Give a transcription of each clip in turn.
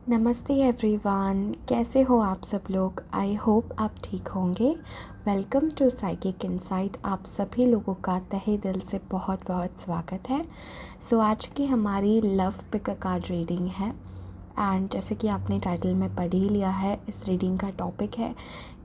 नमस्ते एवरीवन, कैसे हो आप सब लोग। आई होप आप ठीक होंगे। Welcome to psychic insight. आप सभी लोगों का तहे दिल से बहुत बहुत स्वागत है। आज की हमारी love pick a card reading है। एंड जैसे कि आपने टाइटल में पढ़ ही लिया है, इस रीडिंग का टॉपिक है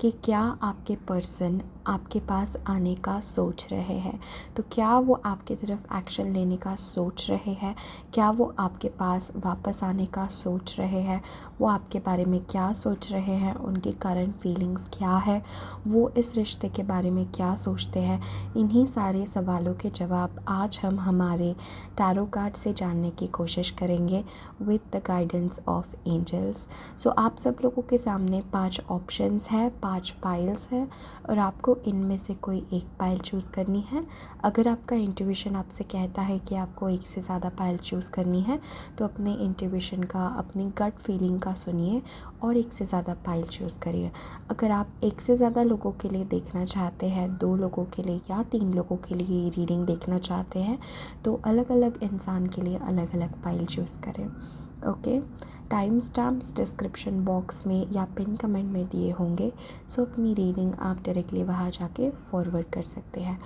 कि क्या आपके पर्सन आपके पास आने का सोच रहे हैं। तो क्या वो आपकी तरफ एक्शन लेने का सोच रहे हैं, क्या वो आपके पास वापस आने का सोच रहे हैं, वो आपके बारे में क्या सोच रहे हैं, उनकी करंट फीलिंग्स क्या है, वो इस रिश्ते के बारे में क्या सोचते हैं। इन्हीं सारे सवालों के जवाब आज हम हमारे टैरो कार्ड से जानने की कोशिश करेंगे with the guidance of angels. आप सब लोगों के सामने 5 ऑप्शंस है, 5 पाइल्स हैं और आपको इनमें से कोई एक पाइल चूज़ करनी है। अगर आपका इंट्यूशन आपसे कहता है कि आपको एक से ज़्यादा पाइल चूज़ करनी है तो अपने इंट्यूशन का, अपनी गट फीलिंग का सुनिए और एक से ज़्यादा पाइल चूज़ करिए। अगर आप एक से ज़्यादा लोगों के लिए देखना चाहते हैं, 2 लोगों के लिए या 3 लोगों के लिए ये रीडिंग देखना चाहते हैं तो अलग अलग इंसान के लिए अलग अलग पाइल चूज़ करें। Okay, time stamps description box में या पिन कमेंट में दिए होंगे। अपनी रीडिंग आप डायरेक्टली वहाँ जाके फॉरवर्ड कर सकते हैं।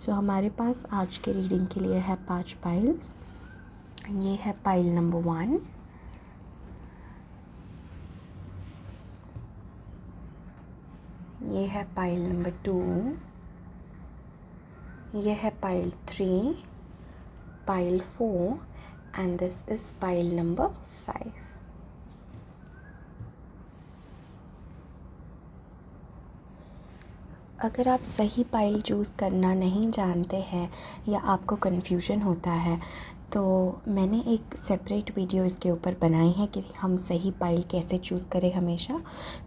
हमारे पास आज के रीडिंग के लिए है 5 पाइल्स। ये है पाइल नंबर 1, ये है पाइल नंबर 2, ये है pile 3, pile 4 and this is pile number 5। अगर आप सही पाइल चूज़ करना नहीं जानते हैं या आपको कन्फ्यूजन होता है तो मैंने एक सेपरेट वीडियो इसके ऊपर बनाई है कि हम सही पाइल कैसे चूज़ करें हमेशा।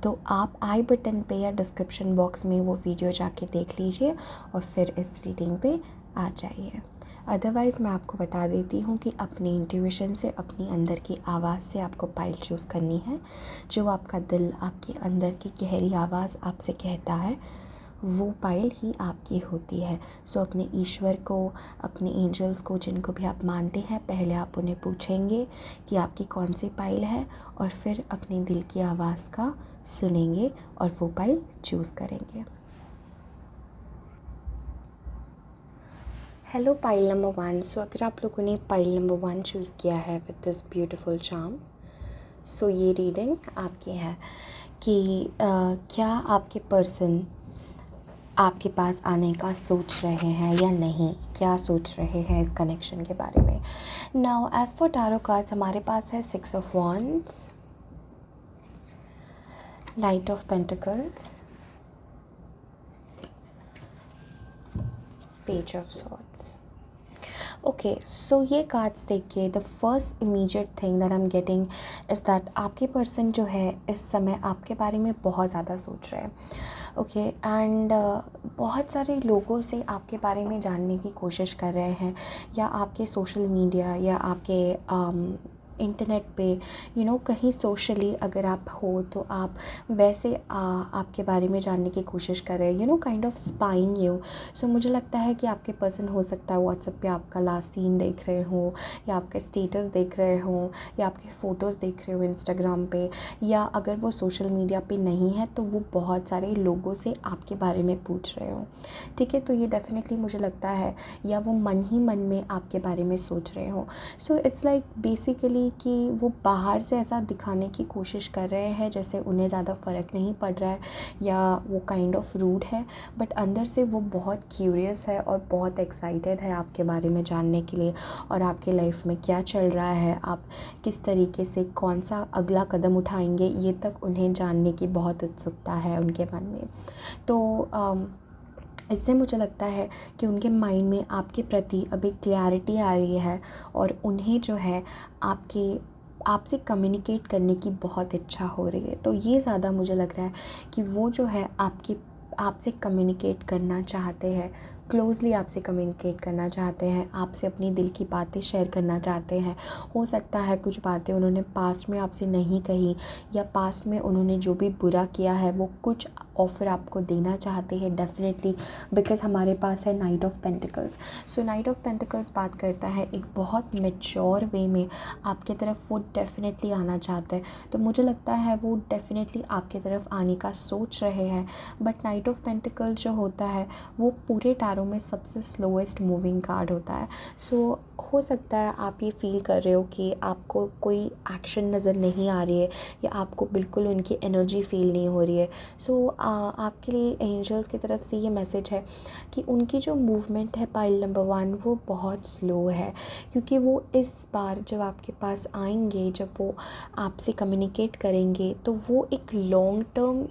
तो आप आई बटन पे या डिस्क्रिप्शन बॉक्स में वो वीडियो जाके देख लीजिए और फिर इस रीडिंग पे आ जाइए। अदरवाइज़ मैं आपको बता देती हूँ कि अपनी इंट्यूशन से, अपनी अंदर की आवाज़ से आपको पाइल चूज़ करनी है। जो आपका दिल, आपके अंदर की गहरी आवाज़ आपसे कहता है वो पाइल ही आपकी होती है। अपने ईश्वर को, अपने एंजल्स को, जिनको भी आप मानते हैं, पहले आप उन्हें पूछेंगे कि आपकी कौन सी पाइल है और फिर अपने दिल की आवाज़ का सुनेंगे और वो पाइल चूज़ करेंगे। Hello pile number 1। अगर आप लोगों ने पाइल नंबर 1 चूज़ किया है विद दिस ब्यूटीफुल चार्म, ये रीडिंग आपकी है कि क्या आपके पर्सन आपके पास आने का सोच रहे हैं या नहीं, क्या सोच रहे हैं इस कनेक्शन के बारे में। Now as for tarot cards हमारे पास है 6 of wands, knight of pentacles, page of swords. Okay, ये कार्ड्स देख के the first immediate thing that I am getting is that आपके पर्सन जो है इस समय आपके बारे में बहुत ज़्यादा सोच रहे हैं। ओके एंड बहुत सारे लोगों से आपके बारे में जानने की कोशिश कर रहे हैं, या आपके सोशल मीडिया या आपके इंटरनेट पे कहीं सोशली अगर आप हो तो आप वैसे आपके बारे में जानने की कोशिश कर रहे हैं, काइंड ऑफ स्पाइंग यू। मुझे लगता है कि आपके पर्सन हो सकता है व्हाट्सएप पे आपका लास्ट सीन देख रहे हो, या आपके स्टेटस देख रहे हो, या आपके फ़ोटोज़ देख रहे हो इंस्टाग्राम पे, या अगर वो सोशल मीडिया पे नहीं है तो वो बहुत सारे लोगों से आपके बारे में पूछ रहे हो। ठीक है, तो ये डेफिनेटली मुझे लगता है, या वो मन ही मन में आपके बारे में सोच रहे हो। इट्स लाइक बेसिकली कि वो बाहर से ऐसा दिखाने की कोशिश कर रहे हैं जैसे उन्हें ज़्यादा फ़र्क नहीं पड़ रहा है या वो काइंड ऑफ रूड है, बट अंदर से वो बहुत क्यूरियस है और बहुत एक्साइटेड है आपके बारे में जानने के लिए, और आपके लाइफ में क्या चल रहा है, आप किस तरीके से कौन सा अगला कदम उठाएंगे, ये तक उन्हें जानने की बहुत उत्सुकता है उनके मन में। तो इससे मुझे लगता है कि उनके माइंड में आपके प्रति अभी क्लैरिटी आ रही है और उन्हें जो है आपसे कम्युनिकेट करने की बहुत इच्छा हो रही है। तो ये ज़्यादा मुझे लग रहा है कि वो जो है आपसे कम्युनिकेट करना चाहते हैं क्लोज़ली आपसे कम्युनिकेट करना चाहते हैं, आपसे अपनी दिल की बातें शेयर करना चाहते हैं। हो सकता है कुछ बातें उन्होंने पास्ट में आपसे नहीं कही, या पास्ट में उन्होंने जो भी बुरा किया है वो कुछ ऑफ़र आपको देना चाहते हैं डेफ़िनेटली, बिकॉज़ हमारे पास है night of pentacles. So night of pentacles बात करता है एक बहुत मैच्योर वे में आपके तरफ वो डेफ़िनेटली आना चाहता है। तो मुझे लगता है वो डेफ़िनेटली आपके तरफ आने का सोच रहे हैं। बट नाइट ऑफ़ पेंटिकल्स जो होता है वो पूरे टैरो में सबसे स्लोएस्ट मूविंग कार्ड होता है। सो हो सकता है आप ये फ़ील कर रहे हो कि आपको कोई एक्शन नज़र नहीं आ रही है, या आपको बिल्कुल उनकी एनर्जी फ़ील नहीं हो रही है। सो आपके लिए एंजल्स की तरफ से ये मैसेज है कि उनकी जो मूवमेंट है पाइल नंबर 1 वो बहुत स्लो है, क्योंकि वो इस बार जब आपके पास आएंगे, जब वो आपसे कम्युनिकेट करेंगे, तो वो एक लॉन्ग टर्म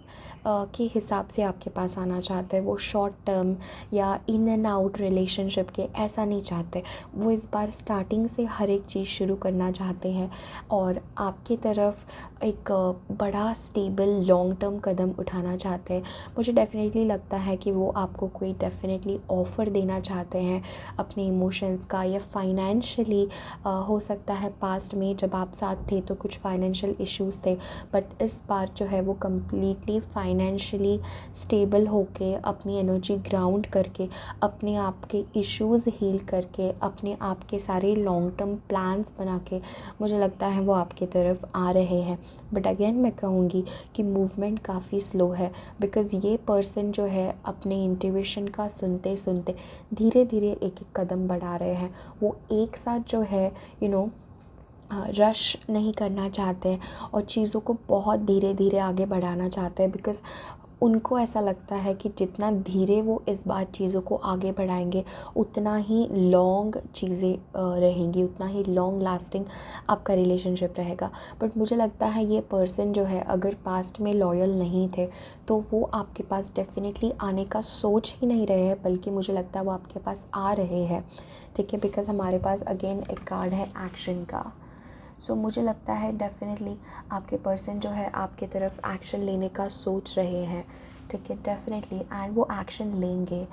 के हिसाब से आपके पास आना चाहते हैं। वो शॉर्ट टर्म या इन एंड आउट रिलेशनशिप के ऐसा नहीं चाहते। वो इस बार स्टार्टिंग से हर एक चीज़ शुरू करना चाहते हैं, और आपकी तरफ एक बड़ा स्टेबल लॉन्ग टर्म कदम उठाना चाहते हैं। मुझे डेफ़िनेटली लगता है कि वो आपको कोई डेफ़िनेटली ऑफ़र देना चाहते हैं अपने इमोशंस का, या फाइनेंशियली हो सकता है पास्ट में जब आप साथ थे तो कुछ फाइनेंशियल इश्यूज़ थे, बट इस बार जो है वो कम्प्लीटली फाइनेंशियली स्टेबल होके, अपनी एनर्जी ग्राउंड करके, अपने आप के इश्यूज़ हील करके, अपने आप के सारे लॉन्ग टर्म प्लान्स बना के मुझे लगता है वो आपकी तरफ आ रहे हैं। बट अगेन मैं कहूँगी कि मूवमेंट काफ़ी स्लो है, बिकॉज़ ये पर्सन जो है अपने इंट्यूशन का सुनते सुनते धीरे धीरे एक एक कदम बढ़ा रहे हैं। वो एक साथ जो है रश नहीं करना चाहते, और चीज़ों को बहुत धीरे धीरे आगे बढ़ाना चाहते हैं, बिकॉज़ उनको ऐसा लगता है कि जितना धीरे वो इस बार चीज़ों को आगे बढ़ाएंगे उतना ही लॉन्ग चीज़ें रहेंगी, उतना ही लॉन्ग लास्टिंग आपका रिलेशनशिप रहेगा। बट मुझे लगता है ये पर्सन जो है अगर पास्ट में लॉयल नहीं थे तो वो आपके पास डेफ़िनेटली आने का सोच ही नहीं रहे हैं, बल्कि मुझे लगता है वो आपके पास आ रहे हैं। ठीक है, बिकॉज़ हमारे पास अगेन एक कार्ड है एक्शन का। सो मुझे लगता है डेफ़िनेटली आपके पर्सन जो है आपके तरफ एक्शन लेने का सोच रहे हैं। ठीक है, डेफ़िनेटली, एंड वो एक्शन लेंगे।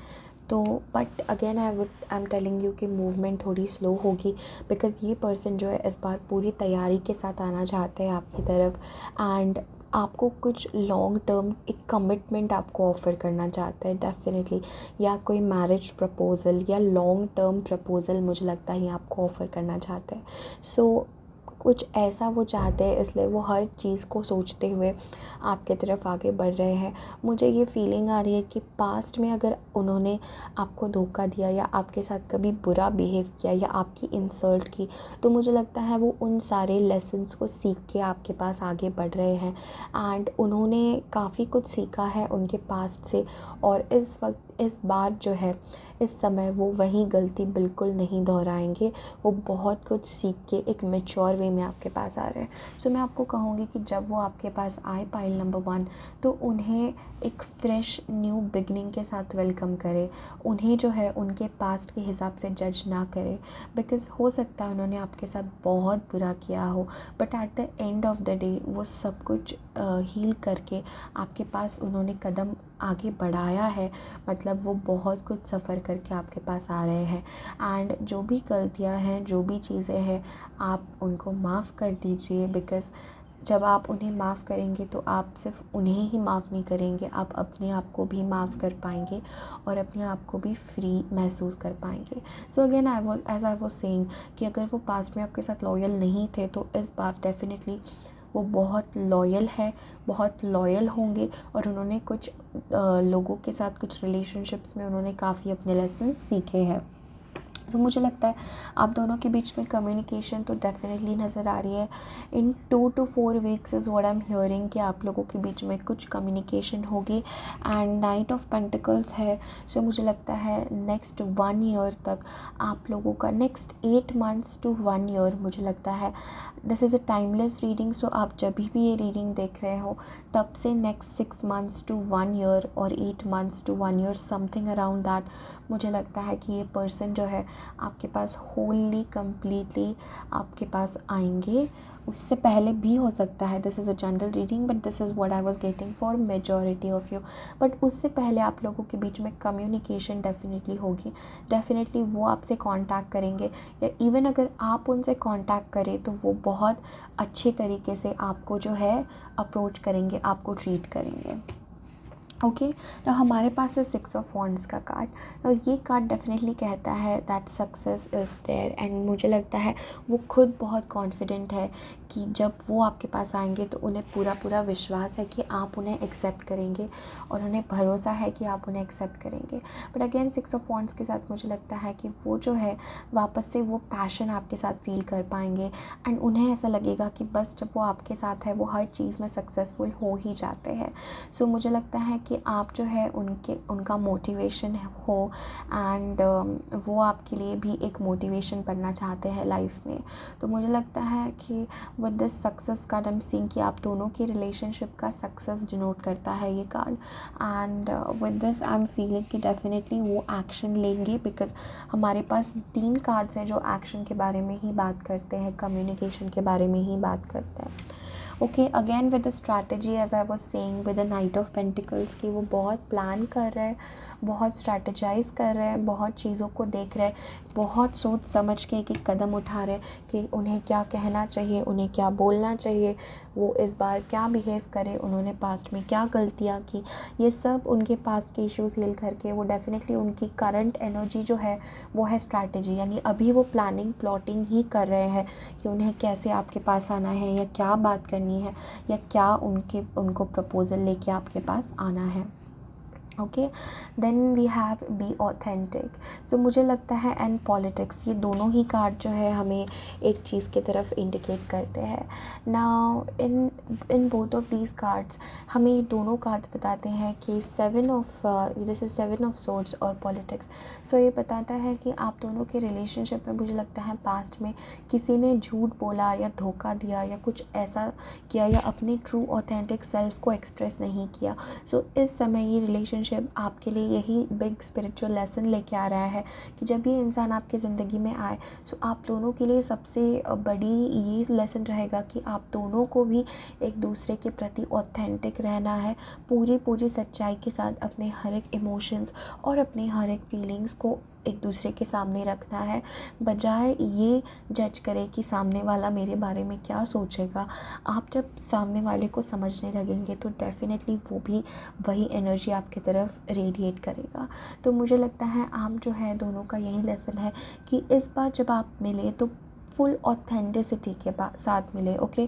तो but again I am telling you कि मूवमेंट थोड़ी स्लो होगी, बिकॉज़ ये पर्सन जो है इस बार पूरी तैयारी के साथ आना चाहते हैं आपकी तरफ, एंड आपको कुछ लॉन्ग टर्म एक कमिटमेंट आपको ऑफ़र करना चाहते हैं डेफ़िनेटली, या कोई मैरिज प्रपोज़ल या लॉन्ग टर्म प्रपोज़ल मुझे लगता है ये आपको ऑफ़र करना चाहते हैं। सो कुछ ऐसा वो चाहते हैं, इसलिए वो हर चीज़ को सोचते हुए आपके तरफ आगे बढ़ रहे हैं। मुझे ये फीलिंग आ रही है कि पास्ट में अगर उन्होंने आपको धोखा दिया, या आपके साथ कभी बुरा बिहेव किया, या आपकी इंसल्ट की, तो मुझे लगता है वो उन सारे लेसन्स को सीख के आपके पास आगे बढ़ रहे हैं, एंड उन्होंने काफ़ी कुछ सीखा है उनके पास्ट से, और इस बार जो है इस समय वो वही गलती बिल्कुल नहीं दोहराएंगे। वो बहुत कुछ सीख के एक मैच्योर वे में आपके पास आ रहे हैं। सो मैं आपको कहूँगी कि जब वो आपके पास आए पाइल नंबर 1, तो उन्हें एक फ्रेश न्यू बिगनिंग के साथ वेलकम करें। उन्हें जो है उनके पास्ट के हिसाब से जज ना करें, बिकॉज़ हो सकता है उन्होंने आपके साथ बहुत बुरा किया हो, but at the end of the day वो सब कुछ हील करके आपके पास उन्होंने कदम आगे बढ़ाया है। मतलब वो बहुत कुछ सफ़र करके आपके पास आ रहे हैं, एंड जो भी गलतियां हैं, जो भी चीज़ें हैं, आप उनको माफ़ कर दीजिए, बिकॉज़ जब आप उन्हें माफ़ करेंगे तो आप सिर्फ उन्हें ही माफ़ नहीं करेंगे, आप अपने आप को भी माफ़ कर पाएंगे, और अपने आप को भी फ्री महसूस कर पाएंगे। So again I was saying कि अगर वो पास्ट में आपके साथ लॉयल नहीं थे तो इस बार डेफिनेटली वो बहुत लॉयल है, बहुत लॉयल होंगे, और उन्होंने कुछ लोगों के साथ कुछ रिलेशनशिप्स में उन्होंने काफ़ी अपने लेसन सीखे हैं। तो मुझे लगता है आप दोनों के बीच में कम्युनिकेशन तो डेफिनेटली नज़र आ रही है। इन 2 to 4 weeks is what I am hearing कि आप लोगों के बीच में कुछ कम्युनिकेशन होगी, एंड नाइट ऑफ पेंटिकल्स है। सो मुझे लगता है नेक्स्ट 1 ईयर तक आप लोगों का, नेक्स्ट 8 months to 1 ईयर, मुझे लगता है this is a timeless reading. So आप जब भी ये रीडिंग देख रहे हो तब से नेक्स्ट 6 months to 1 ईयर और 8 months to 1 year, something around that, मुझे लगता है कि ये पर्सन जो है आपके पास होली कम्प्लीटली आपके पास आएंगे, उससे पहले भी हो सकता है, this is a general reading but this is what I was getting for majority of you. But उससे पहले आप लोगों के बीच में कम्युनिकेशन डेफिनेटली होगी, डेफिनेटली वो आपसे कांटेक्ट करेंगे, या इवन अगर आप उनसे कांटेक्ट करें तो वो बहुत अच्छे तरीके से आपको जो है अप्रोच करेंगे, आपको ट्रीट करेंगे। ओके, तो हमारे पास है 6 ऑफ वॉन्ड्स का कार्ड। तो ये कार्ड डेफिनेटली कहता है that success is there, and मुझे लगता है वो खुद बहुत कॉन्फिडेंट है कि जब वो आपके पास आएंगे तो उन्हें पूरा पूरा विश्वास है कि आप उन्हें एक्सेप्ट करेंगे, और उन्हें भरोसा है कि आप उन्हें एक्सेप्ट करेंगे। बट अगेन 6 ऑफ वॉन्ड्स के साथ मुझे लगता है कि वो जो है वापस से वो पैशन आपके साथ फील कर पाएंगे, एंड उन्हें ऐसा लगेगा कि बस जब वो आपके साथ है वो हर चीज़ में सक्सेसफुल हो ही जाते हैं। सो मुझे लगता है कि आप जो है उनका मोटिवेशन हो, एंड वो आपके लिए भी एक मोटिवेशन बनना चाहते हैं लाइफ में। तो मुझे लगता है कि with this success card I am seeing कि आप दोनों की रिलेशनशिप का सक्सेस डिनोट करता है ये card, and with this I am feeling कि डेफिनेटली वो एक्शन लेंगे, बिकॉज हमारे पास 3 कार्ड्स हैं जो एक्शन के बारे में ही बात करते हैं, कम्युनिकेशन के बारे में ही बात करते हैं। Okay, again with the strategy as I was saying with the knight of pentacles कि वो बहुत प्लान कर रहे हैं, बहुत स्ट्रैटेजाइज कर रहे हैं, बहुत चीज़ों को देख रहे हैं, बहुत सोच समझ के एक एक कदम उठा रहे हैं कि उन्हें क्या कहना चाहिए, उन्हें क्या बोलना चाहिए, वो इस बार क्या बिहेव करे, उन्होंने पास्ट में क्या गलतियाँ की, ये सब उनके पास्ट के इश्यूज हील करके वो डेफिनेटली उनकी करंट एनर्जी जो है वो है स्ट्रैटेजी, यानी अभी वो प्लानिंग प्लॉटिंग ही कर रहे हैं कि उन्हें कैसे आपके पास आना है, या क्या बात करनी है, या क्या उनको प्रपोज़ल लेके आपके पास आना है। Okay, then we have be authentic. So मुझे लगता है एंड पॉलिटिक्स, ये दोनों ही कार्ड जो है हमें एक चीज़ की तरफ इंडिकेट करते हैं। Now in both of these cards हमें ये दोनों कार्ड्स बताते हैं कि दिस इज 7 ऑफ सोर्ड्स और पॉलिटिक्स। सो ये बताता है कि आप दोनों के रिलेशनशिप में मुझे लगता है पास्ट में किसी ने झूठ बोला या धोखा दिया या कुछ ऐसा किया, या अपनी ट्रू ऑथेंटिक सेल्फ को एक्सप्रेस नहीं किया। सो इस समय ये रिलेशनशिप आपके लिए यही बिग स्पिरिचुअल लेसन लेके आ रहा है कि जब ये इंसान आपकी ज़िंदगी में आए, सो आप दोनों के लिए सबसे बड़ी ये लेसन रहेगा कि आप दोनों को भी एक दूसरे के प्रति ऑथेंटिक रहना है, पूरी पूरी सच्चाई के साथ अपने हर एक इमोशंस और अपने हर एक फीलिंग्स को एक दूसरे के सामने रखना है, बजाय ये जज करे कि सामने वाला मेरे बारे में क्या सोचेगा। आप जब सामने वाले को समझने लगेंगे तो डेफिनेटली वो भी वही एनर्जी आपकी तरफ रेडिएट करेगा। तो मुझे लगता है आप जो है दोनों का यही लेसन है कि इस बार जब आप मिले तो फुल ऑथेंटिसिटी के साथ मिले। Okay,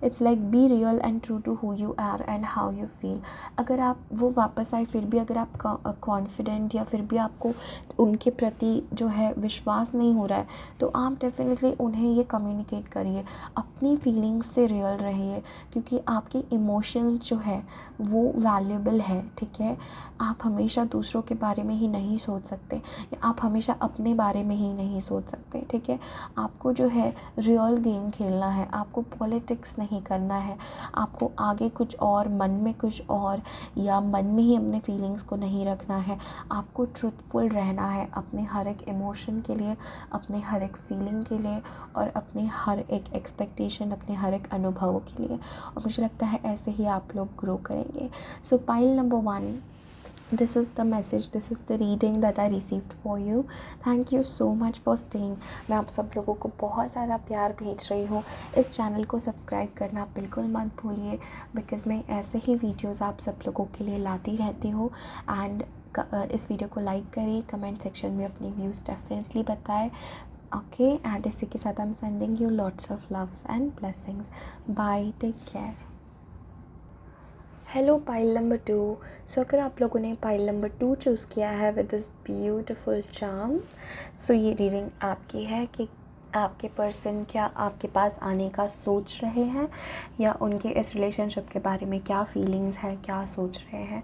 it's like be real and true to who you are and how you feel. अगर आप वो वापस आए फिर भी अगर आप कॉन्फिडेंट या फिर भी आपको उनके प्रति जो है विश्वास नहीं हो रहा है, तो आप डेफिनेटली उन्हें ये कम्युनिकेट करिए, अपनी फीलिंग्स से रियल रहिए, क्योंकि आपके इमोशंस जो है वो वैल्यूबल है। ठीक है, आप हमेशा दूसरों के बारे में ही नहीं सोच सकते, या आप हमेशा अपने बारे में ही नहीं सोच सकते। ठीक है, आपको जो है रियल गेम खेलना है, आपको पॉलिटिक्स नहीं करना है, आपको आगे कुछ और, मन में कुछ और, या मन में ही अपने फीलिंग्स को नहीं रखना है। आपको ट्रूथफुल रहना है अपने हर एक इमोशन के लिए, अपने हर एक फीलिंग के लिए, और अपने हर एक एक्सपेक्टेशन, अपने हर एक अनुभवों के लिए। और मुझे लगता है ऐसे ही आप लोग ग्रो करेंगे। सो pile number 1, this is the message, this is the reading that I received for you. Thank you so much for staying. मैं आप सब लोगों को बहुत ज़्यादा प्यार भेज रही हूँ। इस चैनल को सब्सक्राइब करना बिल्कुल मत भूलिए, बिकॉज़ मैं ऐसे ही वीडियोज़ आप सब लोगों के लिए लाती रहती हूँ। एंड इस वीडियो को लाइक करिए, कमेंट सेक्शन में अपनी व्यूज़ डेफिनेटली बताएं। ओके, एंड इसी के साथ I am sending you lots of love and blessings. Bye, take care. Hello pile number 2। So अगर आप लोगों ने पाइल नंबर 2 चूज़ किया है विद दिस ब्यूटीफुल चार्म, सो ये रीडिंग आपकी है कि आपके पर्सन क्या आपके पास आने का सोच रहे हैं, या उनके इस रिलेशनशिप के बारे में क्या फीलिंग्स है, क्या सोच रहे हैं।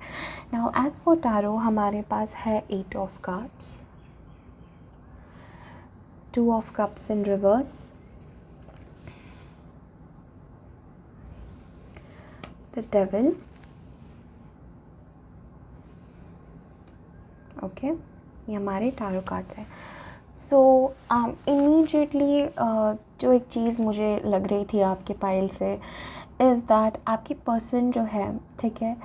नाउ एज फॉर टैरो हमारे पास है 8 of cards, 2 of cups in reverse, the devil. Okay, ये हमारे टैरो कार्ड्स हैं। सो इमीडिएटली जो एक चीज़ मुझे लग रही थी आपके पाइल से इज़ दैट आपकी पर्सन जो है, ठीक है,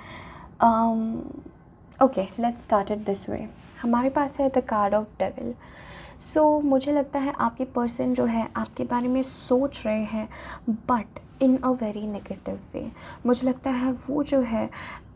okay let's start it this way. हमारे पास है द कार्ड ऑफ डेविल। सो मुझे लगता है आपके पर्सन जो है आपके बारे में सोच रहे हैं but in a very negative way. मुझे लगता है वो जो है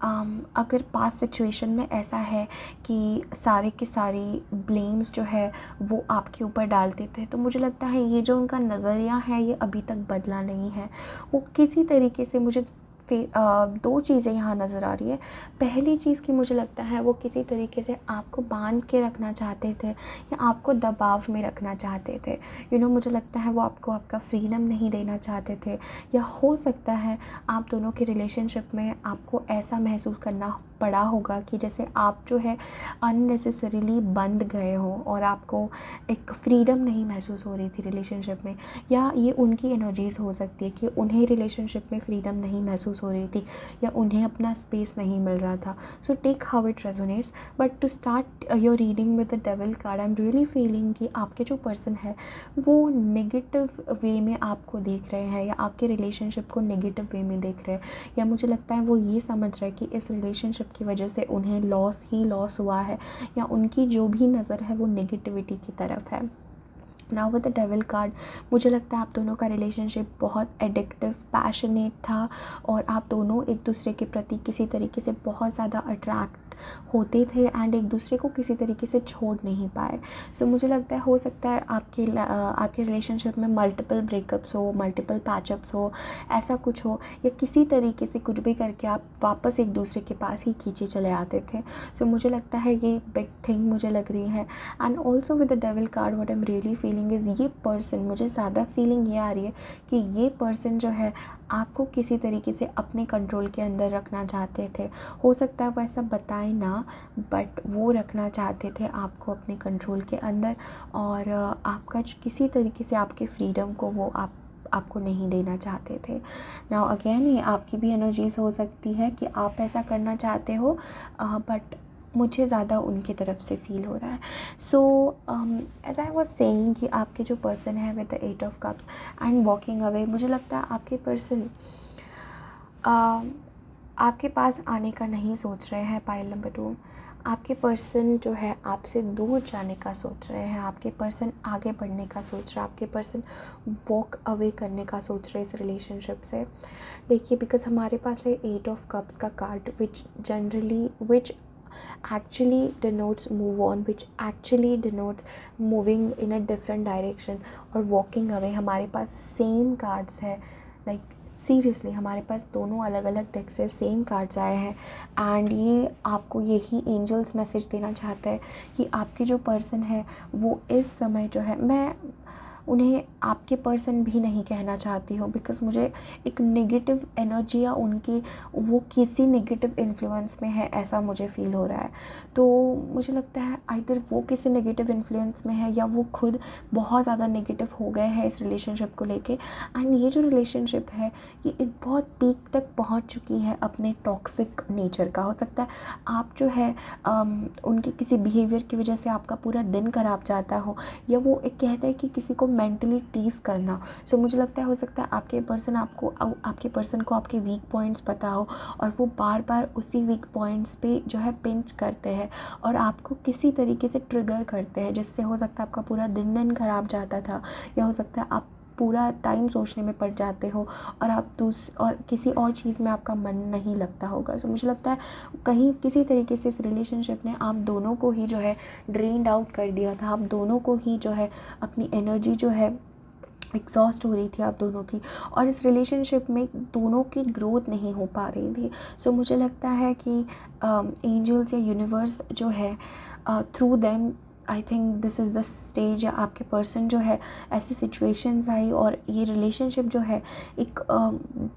अगर पास्ट सिचुएशन में ऐसा है कि सारे के सारी ब्लेम्स जो है वो आपके ऊपर डालते थे, तो मुझे लगता है ये जो उनका नज़रिया है ये अभी तक बदला नहीं है। वो किसी तरीके से मुझे दो चीज़ें यहाँ नज़र आ रही है। पहली चीज़ कि मुझे लगता है वो किसी तरीके से आपको बांध के रखना चाहते थे या आपको दबाव में रखना चाहते थे। मुझे लगता है वो आपको आपका फ्रीडम नहीं देना चाहते थे, या हो सकता है आप दोनों के रिलेशनशिप में आपको ऐसा महसूस करना पड़ा होगा कि जैसे आप जो है अननेसेसरीली बंध गए हो और आपको एक फ्रीडम नहीं महसूस हो रही थी रिलेशनशिप में, या ये उनकी एनर्जीज़ हो सकती है कि उन्हें रिलेशनशिप में फ्रीडम नहीं महसूस हो रही थी या उन्हें अपना स्पेस नहीं मिल रहा था। So take how it resonates, but to start your reading with the devil card, I am really feeling कि आपके जो पर्सन है वो नेगेटिव वे में आपको देख रहे हैं या आपके रिलेशनशिप को नेगेटिव वे में देख रहे हैं, या मुझे लगता है वो ये समझ रहे हैं कि इस रिलेशनशिप की वजह से उन्हें लॉस ही लॉस हुआ है, या उनकी जो भी नज़र है वो नेगेटिविटी की तरफ है। Now with the devil card, मुझे लगता है आप दोनों का रिलेशनशिप बहुत एडिक्टिव, पैशनेट था और आप दोनों एक दूसरे के प्रति किसी तरीके से बहुत ज़्यादा अट्रैक्ट होते थे एंड एक दूसरे को किसी तरीके से छोड़ नहीं पाए। सो मुझे लगता है हो सकता है आपके रिलेशनशिप में मल्टीपल ब्रेकअप्स हो, मल्टीपल पैचअप्स हो, ऐसा कुछ हो, या किसी तरीके से कुछ भी करके आप वापस एक दूसरे के पास ही खींचे चले आते थे। सो मुझे लगता है ये बिग थिंग मुझे लग रही है। And also with the devil card what I am really feeling is ये पर्सन, मुझे ज़्यादा फीलिंग ये आ रही है कि ये पर्सन जो है आपको किसी तरीके से अपने कंट्रोल के अंदर रखना चाहते थे। हो सकता है वो ऐसा बताए ना, बट वो रखना चाहते थे आपको अपने कंट्रोल के अंदर, और आपका किसी तरीके से आपके फ्रीडम को वो आपको नहीं देना चाहते थे। नाउ अगेन ये आपकी भी एनर्जीज़ हो सकती है कि आप ऐसा करना चाहते हो, बट मुझे ज़्यादा उनकी तरफ से फ़ील हो रहा है। So as I was saying कि आपके जो पर्सन है with the 8 of cups and walking away, मुझे लगता है आपके पर्सन आपके पास आने का नहीं सोच रहे हैं। पाइल नंबर 2, आपके पर्सन जो है आपसे दूर जाने का सोच रहे हैं, आपके पर्सन आगे बढ़ने का सोच रहा है, आपके पर्सन वॉक अवे करने का सोच रहे हैं इस रिलेशनशिप से। देखिए, बिकॉज हमारे पास है 8 ऑफ कप्स का card which actually denotes move on, which actually denotes moving in a different direction और walking away। हमारे पास सेम कार्ड्स है, लाइक सीरियसली हमारे पास दोनों अलग अलग डेक से सेम कार्ड्स आए हैं एंड ये आपको यही एंजल्स मैसेज देना चाहता है कि आपके जो पर्सन है वो इस समय जो है, मैं उन्हें आपके पर्सन भी नहीं कहना चाहती हूँ बिकॉज़ मुझे एक नेगेटिव एनर्जी या उनकी वो किसी नेगेटिव इन्फ्लुएंस में है ऐसा मुझे फ़ील हो रहा है। तो मुझे लगता है आइदर वो किसी नेगेटिव इन्फ्लुएंस में है या वो खुद बहुत ज़्यादा नेगेटिव हो गए हैं इस रिलेशनशिप को लेके। एंड ये जो रिलेशनशिप है ये एक बहुत पीक तक पहुँच चुकी है अपने टॉक्सिक नेचर का। हो सकता है आप जो है उनके किसी बिहेवियर की वजह से आपका पूरा दिन ख़राब जाता हो, या वो एक कहता है कि किसी को मेंटली टीज करना। सो मुझे लगता है हो सकता है आपके पर्सन को आपके वीक पॉइंट्स पता हो और वो बार बार उसी वीक पॉइंट्स पे जो है पिंच करते हैं और आपको किसी तरीके से ट्रिगर करते हैं, जिससे हो सकता है आपका पूरा दिन ख़राब जाता था, या हो सकता है आप पूरा टाइम सोचने में पड़ जाते हो और आप और किसी और चीज़ में आपका मन नहीं लगता होगा। सो मुझे लगता है कहीं किसी तरीके से इस रिलेशनशिप ने आप दोनों को ही जो है ड्रेन्ड आउट कर दिया था। आप दोनों को ही जो है अपनी एनर्जी जो है एग्जॉस्ट हो रही थी आप दोनों की, और इस रिलेशनशिप में दोनों की ग्रोथ नहीं हो पा रही थी। सो मुझे लगता है कि एंजल्स या यूनिवर्स जो है through them I think this is the stage, या आपके पर्सन जो है ऐसी सिचुएशंस आई और ये रिलेशनशिप जो है एक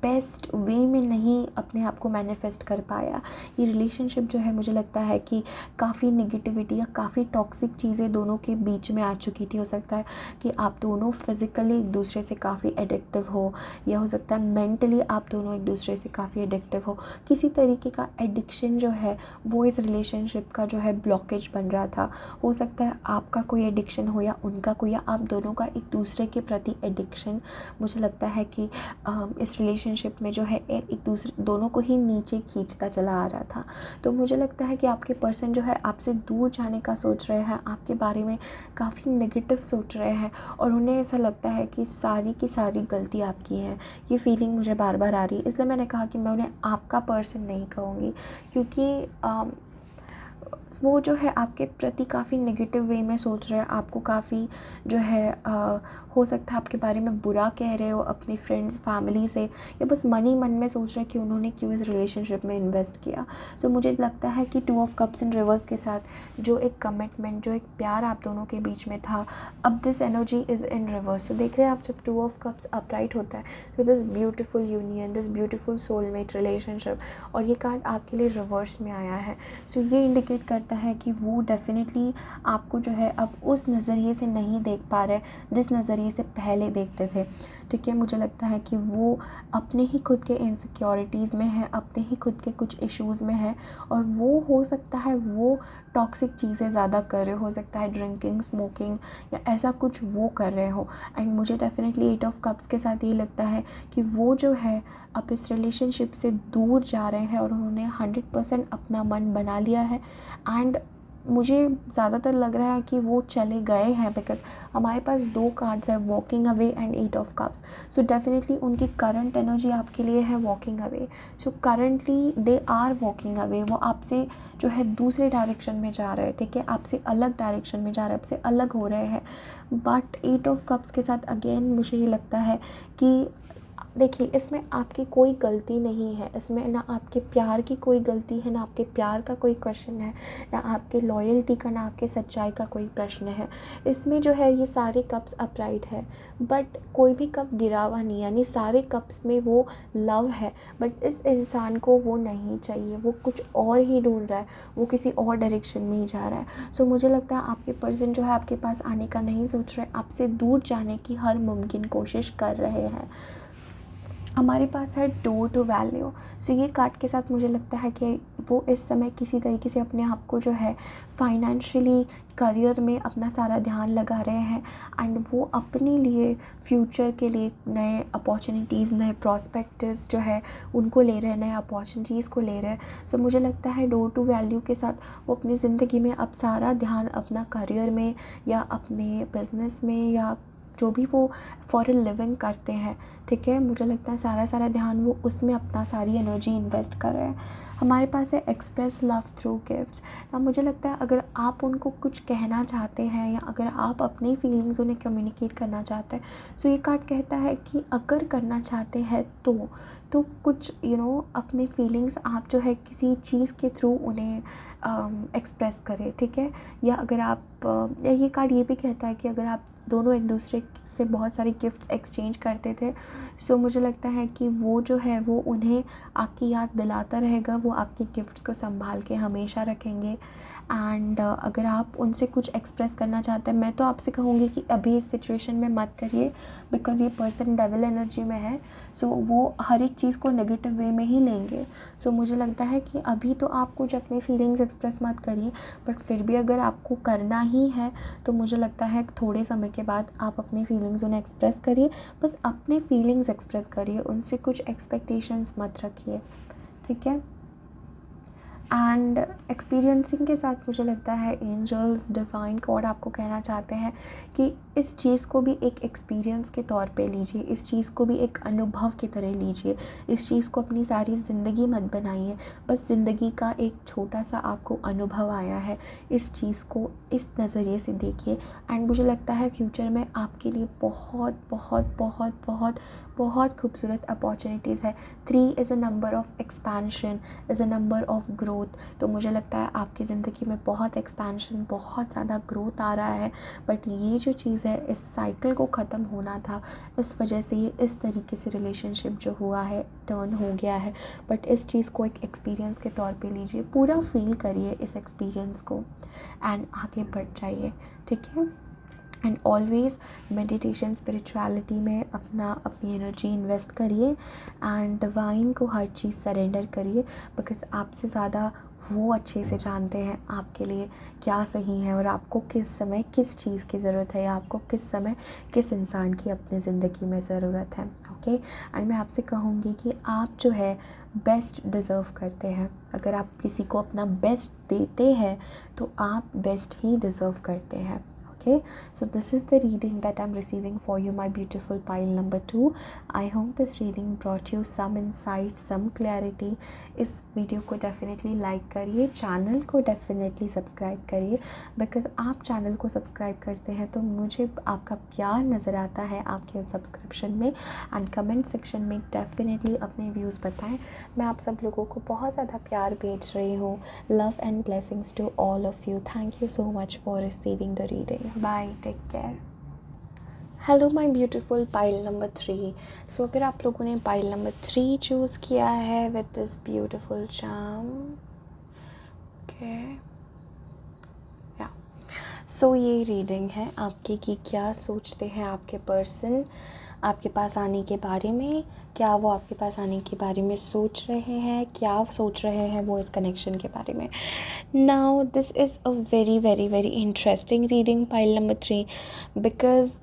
बेस्ट वे में नहीं अपने आप को मैनिफेस्ट कर पाया। ये रिलेशनशिप जो है मुझे लगता है कि काफ़ी नेगेटिविटी या काफ़ी टॉक्सिक चीज़ें दोनों के बीच में आ चुकी थी। हो सकता है कि आप दोनों फिज़िकली एक दूसरे से काफ़ी एडिक्टिव हो, या हो सकता है मेंटली आप दोनों एक दूसरे से काफ़ी एडिक्टिव हो। किसी तरीके का एडिक्शन जो है वो इस रिलेशनशिप का जो है ब्लॉकेज बन रहा था। हो सकता सकता है आपका कोई एडिक्शन हो या उनका कोई, या आप दोनों का एक दूसरे के प्रति एडिक्शन, मुझे लगता है कि इस रिलेशनशिप में जो है एक दूसरे दोनों को ही नीचे खींचता चला आ रहा था। तो मुझे लगता है कि आपके पर्सन जो है आपसे दूर जाने का सोच रहे हैं, आपके बारे में काफ़ी नेगेटिव सोच रहे हैं, और उन्हें ऐसा लगता है कि सारी की सारी गलती आपकी है। ये फीलिंग मुझे बार बार आ रही है, इसलिए मैंने कहा कि मैं उन्हें आपका पर्सन नहीं कहूँगी, क्योंकि वो जो है आपके प्रति काफ़ी नेगेटिव वे में सोच रहे हैं, आपको काफ़ी जो है हो सकता है आपके बारे में बुरा कह रहे हो अपनी फ्रेंड्स फैमिली से, या बस मन ही मन में सोच रहे हैं कि उन्होंने क्यों इस रिलेशनशिप में इन्वेस्ट किया। सो मुझे लगता है कि 2 ऑफ कप्स इन रिवर्स के साथ जो एक कमिटमेंट, जो एक प्यार आप दोनों के बीच में था, अब this energy is in reverse. So देख रहे हैं आप, जब 2 ऑफ कप्स अपराइट होता है तो this beautiful union, this beautiful soulmate relationship, और ये कार्ड आपके लिए रिवर्स में आया है। सो ये इंडिकेट करता है कि वो डेफिनेटली आपको जो है अब उस नज़रिए से नहीं देख पा रहे जिस नज़रिए से पहले देखते थे। ठीक है, मुझे लगता है कि वो अपने ही खुद के इनसिक्योरिटीज़ में है, अपने ही खुद के कुछ इश्यूज़ में है, और वो हो सकता है वो टॉक्सिक चीज़ें ज़्यादा कर रहे हो सकता है ड्रिंकिंग, स्मोकिंग या ऐसा कुछ वो कर रहे हो। एंड मुझे डेफिनेटली 8 ऑफ कप्स के साथ ये लगता है कि वो जो है अब इस रिलेशनशिप से दूर जा रहे हैं, और उन्होंने 100% अपना मन बना लिया है। एंड मुझे ज़्यादातर लग रहा है कि वो चले गए हैं, बिकॉज हमारे पास 2 कार्ड्स है, walking away and 8 of cups. So definitely उनकी करंट एनर्जी आपके लिए है walking away. So currently they are walking away, वो आपसे जो है दूसरे डायरेक्शन में जा रहे हैं। ठीक है, आपसे अलग डायरेक्शन में जा रहे हैं, आपसे अलग हो रहे हैं। बट 8 ऑफ कप्स के साथ अगेन मुझे ये लगता है कि देखिए, इसमें आपकी कोई गलती नहीं है, इसमें ना आपके प्यार की कोई गलती है, ना आपके प्यार का कोई क्वेश्चन है, ना आपके लॉयल्टी का, ना आपके सच्चाई का कोई प्रश्न है। इसमें जो है ये सारे कप्स अपराइट है, बट कोई भी कप गिरा हुआ नहीं, यानी सारे कप्स में वो लव है, बट इस इंसान को वो नहीं चाहिए, वो कुछ और ही ढूंढ रहा है, वो किसी और डायरेक्शन में ही जा रहा है। सो मुझे लगता है आपके पर्सन जो है आपके पास आने का नहीं सोच रहे, आपसे दूर जाने की हर मुमकिन कोशिश कर रहे हैं। हमारे पास है डोर टू वैल्यू। सो ये कार्ड के साथ मुझे लगता है कि वो इस समय किसी तरीके से अपने आप को जो है फाइनेंशियली, करियर में अपना सारा ध्यान लगा रहे हैं, एंड वो अपने लिए फ्यूचर के लिए नए अपॉर्चुनिटीज़, नए प्रॉस्पेक्ट्स जो है उनको ले रहे हैं, नए अपॉर्चुनिटीज़ को ले रहे हैं। सो मुझे लगता है डोर टू वैल्यू के साथ वो अपनी ज़िंदगी में अब सारा ध्यान अपना करियर में या अपने बिजनेस में या जो भी वो फॉर ए लिविंग करते हैं, ठीक है, मुझे लगता है सारा ध्यान वो उसमें अपना सारी एनर्जी इन्वेस्ट कर रहे हैं। हमारे पास है एक्सप्रेस लव थ्रू गिफ्ट्स। ना मुझे लगता है अगर आप उनको कुछ कहना चाहते हैं या अगर आप अपनी फीलिंग्स उन्हें कम्युनिकेट करना चाहते हैं, सो ये कार्ड कहता है कि अगर करना चाहते हैं तो कुछ अपनी फीलिंग्स आप जो है किसी चीज़ के थ्रू उन्हें एक्सप्रेस करें। ठीक है, या अगर आप ये कार्ड ये भी कहता है कि अगर आप दोनों एक दूसरे से बहुत सारे गिफ्ट्स एक्सचेंज करते थे, सो मुझे लगता है कि वो जो है वो उन्हें आपकी याद दिलाता रहेगा, वो आपके गिफ्ट्स को संभाल के हमेशा रखेंगे। एंड अगर आप उनसे कुछ एक्सप्रेस करना चाहते हैं, मैं तो आपसे कहूँगी कि अभी इस सिचुएशन में मत करिए, बिकॉज़ ये पर्सन डेविल एनर्जी में है। सो वो हर एक चीज़ को नेगेटिव वे में ही लेंगे। सो मुझे लगता है कि अभी तो आप कुछ अपनी फीलिंग्स एक्सप्रेस मत करिए, बट फिर भी अगर आपको करना ही है तो मुझे लगता है थोड़े समय के बाद आप अपनी फीलिंग्स उन्हें एक्सप्रेस करिए। बस अपने फीलिंग्स एक्सप्रेस करिए, उनसे कुछ एक्सपेक्टेशंस मत रखिए। ठीक है, एंड एक्सपीरियंसिंग के साथ मुझे लगता है एंजल्स, डिवाइन गॉड आपको कहना चाहते हैं कि इस चीज़ को भी एक एक्सपीरियंस के तौर पे लीजिए, इस चीज़ को भी एक अनुभव की तरह लीजिए, इस चीज़ को अपनी सारी ज़िंदगी मत बनाइए। बस ज़िंदगी का एक छोटा सा आपको अनुभव आया है, इस चीज़ को इस नज़रिए से देखिए। एंड मुझे लगता है फ्यूचर में आपके लिए बहुत बहुत बहुत बहुत बहुत खूबसूरत अपॉर्चुनिटीज़ है। 3 is a number of expansion, is a number of growth. तो मुझे लगता है आपकी ज़िंदगी में बहुत एक्सपेंशन, बहुत ज़्यादा ग्रोथ आ रहा है। बट ये जो चीज़ है, इस साइकिल को ख़त्म होना था, इस वजह से ये इस तरीके से रिलेशनशिप जो हुआ है टर्न हो गया है। बट इस चीज़ को एक एक्सपीरियंस के तौर पे लीजिए, पूरा फील करिए इस एक्सपीरियंस को, एंड आगे बढ़ जाइए। ठीक है, एंड ऑलवेज़ मेडिटेशन, स्पिरिचुअलिटी में अपनी एनर्जी इन्वेस्ट करिए, एंड डिवाइन को हर चीज़ सरेंडर करिए, बिकॉज आपसे ज़्यादा वो अच्छे से जानते हैं आपके लिए क्या सही है और आपको किस समय किस चीज़ की ज़रूरत है या आपको किस समय किस इंसान की अपनी ज़िंदगी में ज़रूरत है। ओके, एंड मैं आपसे कहूँगी कि आप जो है बेस्ट डिज़र्व करते हैं। अगर आप किसी को अपना बेस्ट देते हैं तो आप बेस्ट ही डिज़र्व करते हैं। Okay, so this is the reading that I'm receiving for you, my beautiful pile number 2. I hope this reading brought you some insight, some clarity. इस वीडियो को डेफिनेटली लाइक करिए, channel को definitely subscribe करिए, because आप channel को subscribe करते हैं तो मुझे आपका प्यार नज़र आता है आपके सब्सक्रिप्शन में। एंड कमेंट सेक्शन में डेफिनेटली अपने व्यूज़ बताएं। मैं आप सब लोगों को बहुत ज़्यादा प्यार भेज रही हूँ। Love and blessings to all of you. Thank you so much for receiving the reading. Bye, take care. Hello my beautiful pile number 3। So अगर आप लोगों ने पाइल नंबर 3 चूज़ किया है with this beautiful charm, okay या, सो ये reading है आपके कि क्या सोचते हैं आपके पर्सन आपके पास आने के बारे में, क्या वो आपके पास आने के बारे में सोच रहे हैं, क्या सोच रहे हैं वो इस कनेक्शन के बारे में। Now this is a very very very interesting reading pile number 3 because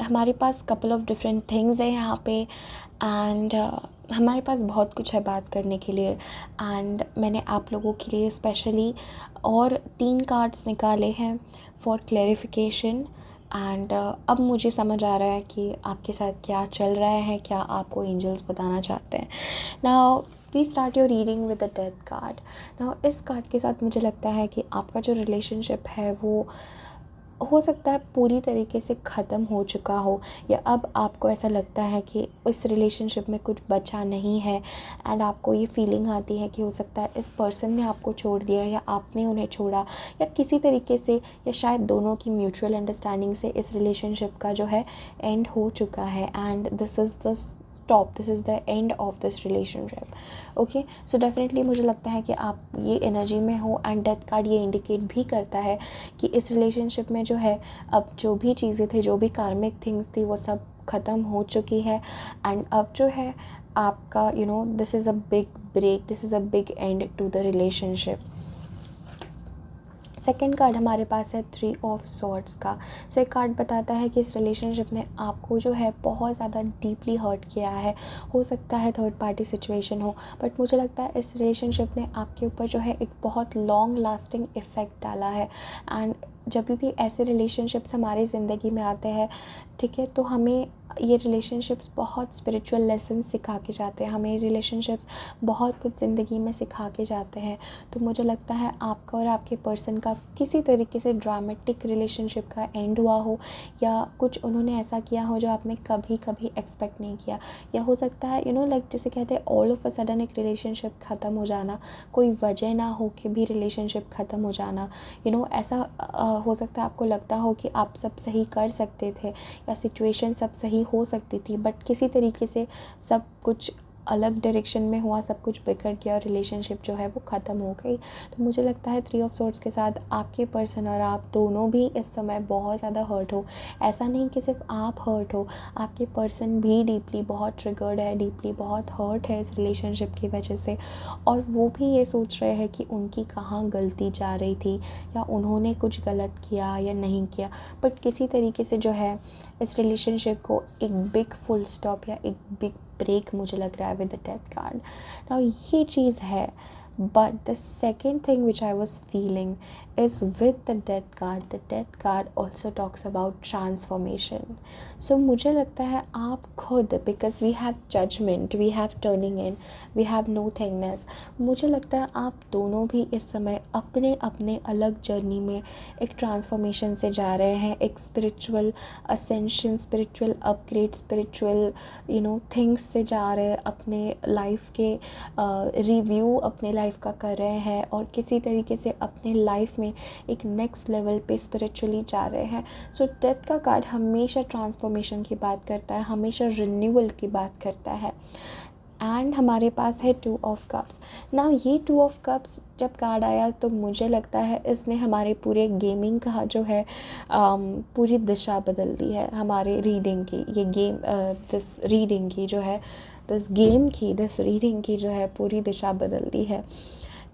हमारे पास कपल ऑफ डिफरेंट थिंग्स है यहाँ पे एंड हमारे पास बहुत कुछ है बात करने के लिए। एंड मैंने आप लोगों के लिए स्पेशली और 3 कार्ड्स निकाले हैं फॉर क्लैरिफिकेशन। एंड अब मुझे समझ आ रहा है कि आपके साथ क्या चल रहा है, क्या आपको एंजल्स बताना चाहते हैं। Now we start your reading with the death card. Now इस कार्ड के साथ मुझे लगता है कि आपका जो रिलेशनशिप है वो हो सकता है पूरी तरीके से ख़त्म हो चुका हो, या अब आपको ऐसा लगता है कि इस रिलेशनशिप में कुछ बचा नहीं है एंड आपको ये फीलिंग आती है कि हो सकता है इस पर्सन ने आपको छोड़ दिया या आपने उन्हें छोड़ा, या किसी तरीके से या शायद दोनों की म्यूचुअल अंडरस्टैंडिंग से इस रिलेशनशिप का जो है एंड हो चुका है and this is the stop, this is the end of this relationship. Okay, so definitely मुझे लगता है कि आप ये एनर्जी में हो एंड डेथ कार्ड ये इंडिकेट भी करता है कि इस रिलेशनशिप में जो है अब जो भी चीज़ें थी, जो भी कार्मिक थिंग्स थी, वो सब ख़त्म हो चुकी है एंड अब जो है आपका this is a big break, this is a big end to the relationship. Second card हमारे पास है 3 ऑफ सॉर्ड्स का। सो एक कार्ड बताता है कि इस रिलेशनशिप ने आपको जो है बहुत ज़्यादा डीपली हर्ट किया है। हो सकता है थर्ड पार्टी सिचुएशन हो, बट मुझे लगता है इस रिलेशनशिप ने आपके ऊपर जो है एक बहुत लॉन्ग लास्टिंग इफ़ेक्ट डाला है। एंड जब भी ऐसे रिलेशनशिप्स हमारी ज़िंदगी में आते हैं, ठीक है, तो हमें ये रिलेशनशिप्स बहुत स्पिरिचुअल लेसन सिखा के जाते हैं, हमें रिलेशनशिप्स बहुत कुछ ज़िंदगी में सिखा के जाते हैं। तो मुझे लगता है आपका और आपके पर्सन का किसी तरीके से ड्रामेटिक रिलेशनशिप का एंड हुआ हो, या कुछ उन्होंने ऐसा किया हो जो आपने कभी कभी एक्सपेक्ट नहीं किया, या हो सकता है लाइक जैसे कहते हैं ऑल ऑफ अ सडन एक रिलेशनशिप ख़त्म हो जाना, कोई वजह ना हो कि भी रिलेशनशिप ख़त्म हो जाना। ऐसा हो सकता है आपको लगता हो कि आप सब सही कर सकते थे या सिचुएशन सब सही हो सकती थी, बट किसी तरीके से सब कुछ अलग डायरेक्शन में हुआ, सब कुछ बिखर गया और रिलेशनशिप जो है वो ख़त्म हो गई। तो मुझे लगता है 3 ऑफ सॉर्ड्स के साथ आपके पर्सन और आप दोनों भी इस समय बहुत ज़्यादा हर्ट हो। ऐसा नहीं कि सिर्फ आप हर्ट हो, आपके पर्सन भी डीपली बहुत ट्रिगर्ड है, डीपली बहुत हर्ट है इस रिलेशनशिप की वजह से, और वो भी ये सोच रहे हैं कि उनकी कहाँ गलती जा रही थी या उन्होंने कुछ गलत किया या नहीं किया, बट किसी तरीके से जो है इस रिलेशनशिप को एक बिग फुल स्टॉप या एक बिग ब्रेक मुझे लग रहा है with the death card. Now ये चीज़ है, but the second thing which I was feeling is with the death card also talks about transformation. So मुझे लगता है आप खुद, because we have judgment, we have turning in, we have nothingness, मुझे लगता है आप दोनों भी इस समय अपने अपने अलग जर्नी में एक ट्रांसफॉर्मेशन से जा रहे हैं, एक spiritual ascension, spiritual upgrade, spiritual things से जा रहे हैं, अपने लाइफ के रिव्यू अपने लाइफ का कर रहे हैं और किसी तरीके से अपने लाइफ में एक नेक्स्ट लेवल पे स्पिरिचुअली जा रहे हैं। सो डेथ का कार्ड हमेशा ट्रांसफॉर्मेशन की बात करता है, हमेशा रिन्यूअल की बात करता है। एंड हमारे पास है 2 ऑफ कप्स। ना ये 2 ऑफ कप्स जब कार्ड आया तो मुझे लगता है इसने हमारे पूरे गेमिंग का जो है पूरी दिशा बदल दी है हमारे रीडिंग की। ये गेम दिस रीडिंग की जो है दिस रीडिंग की जो है पूरी दिशा बदल दी है।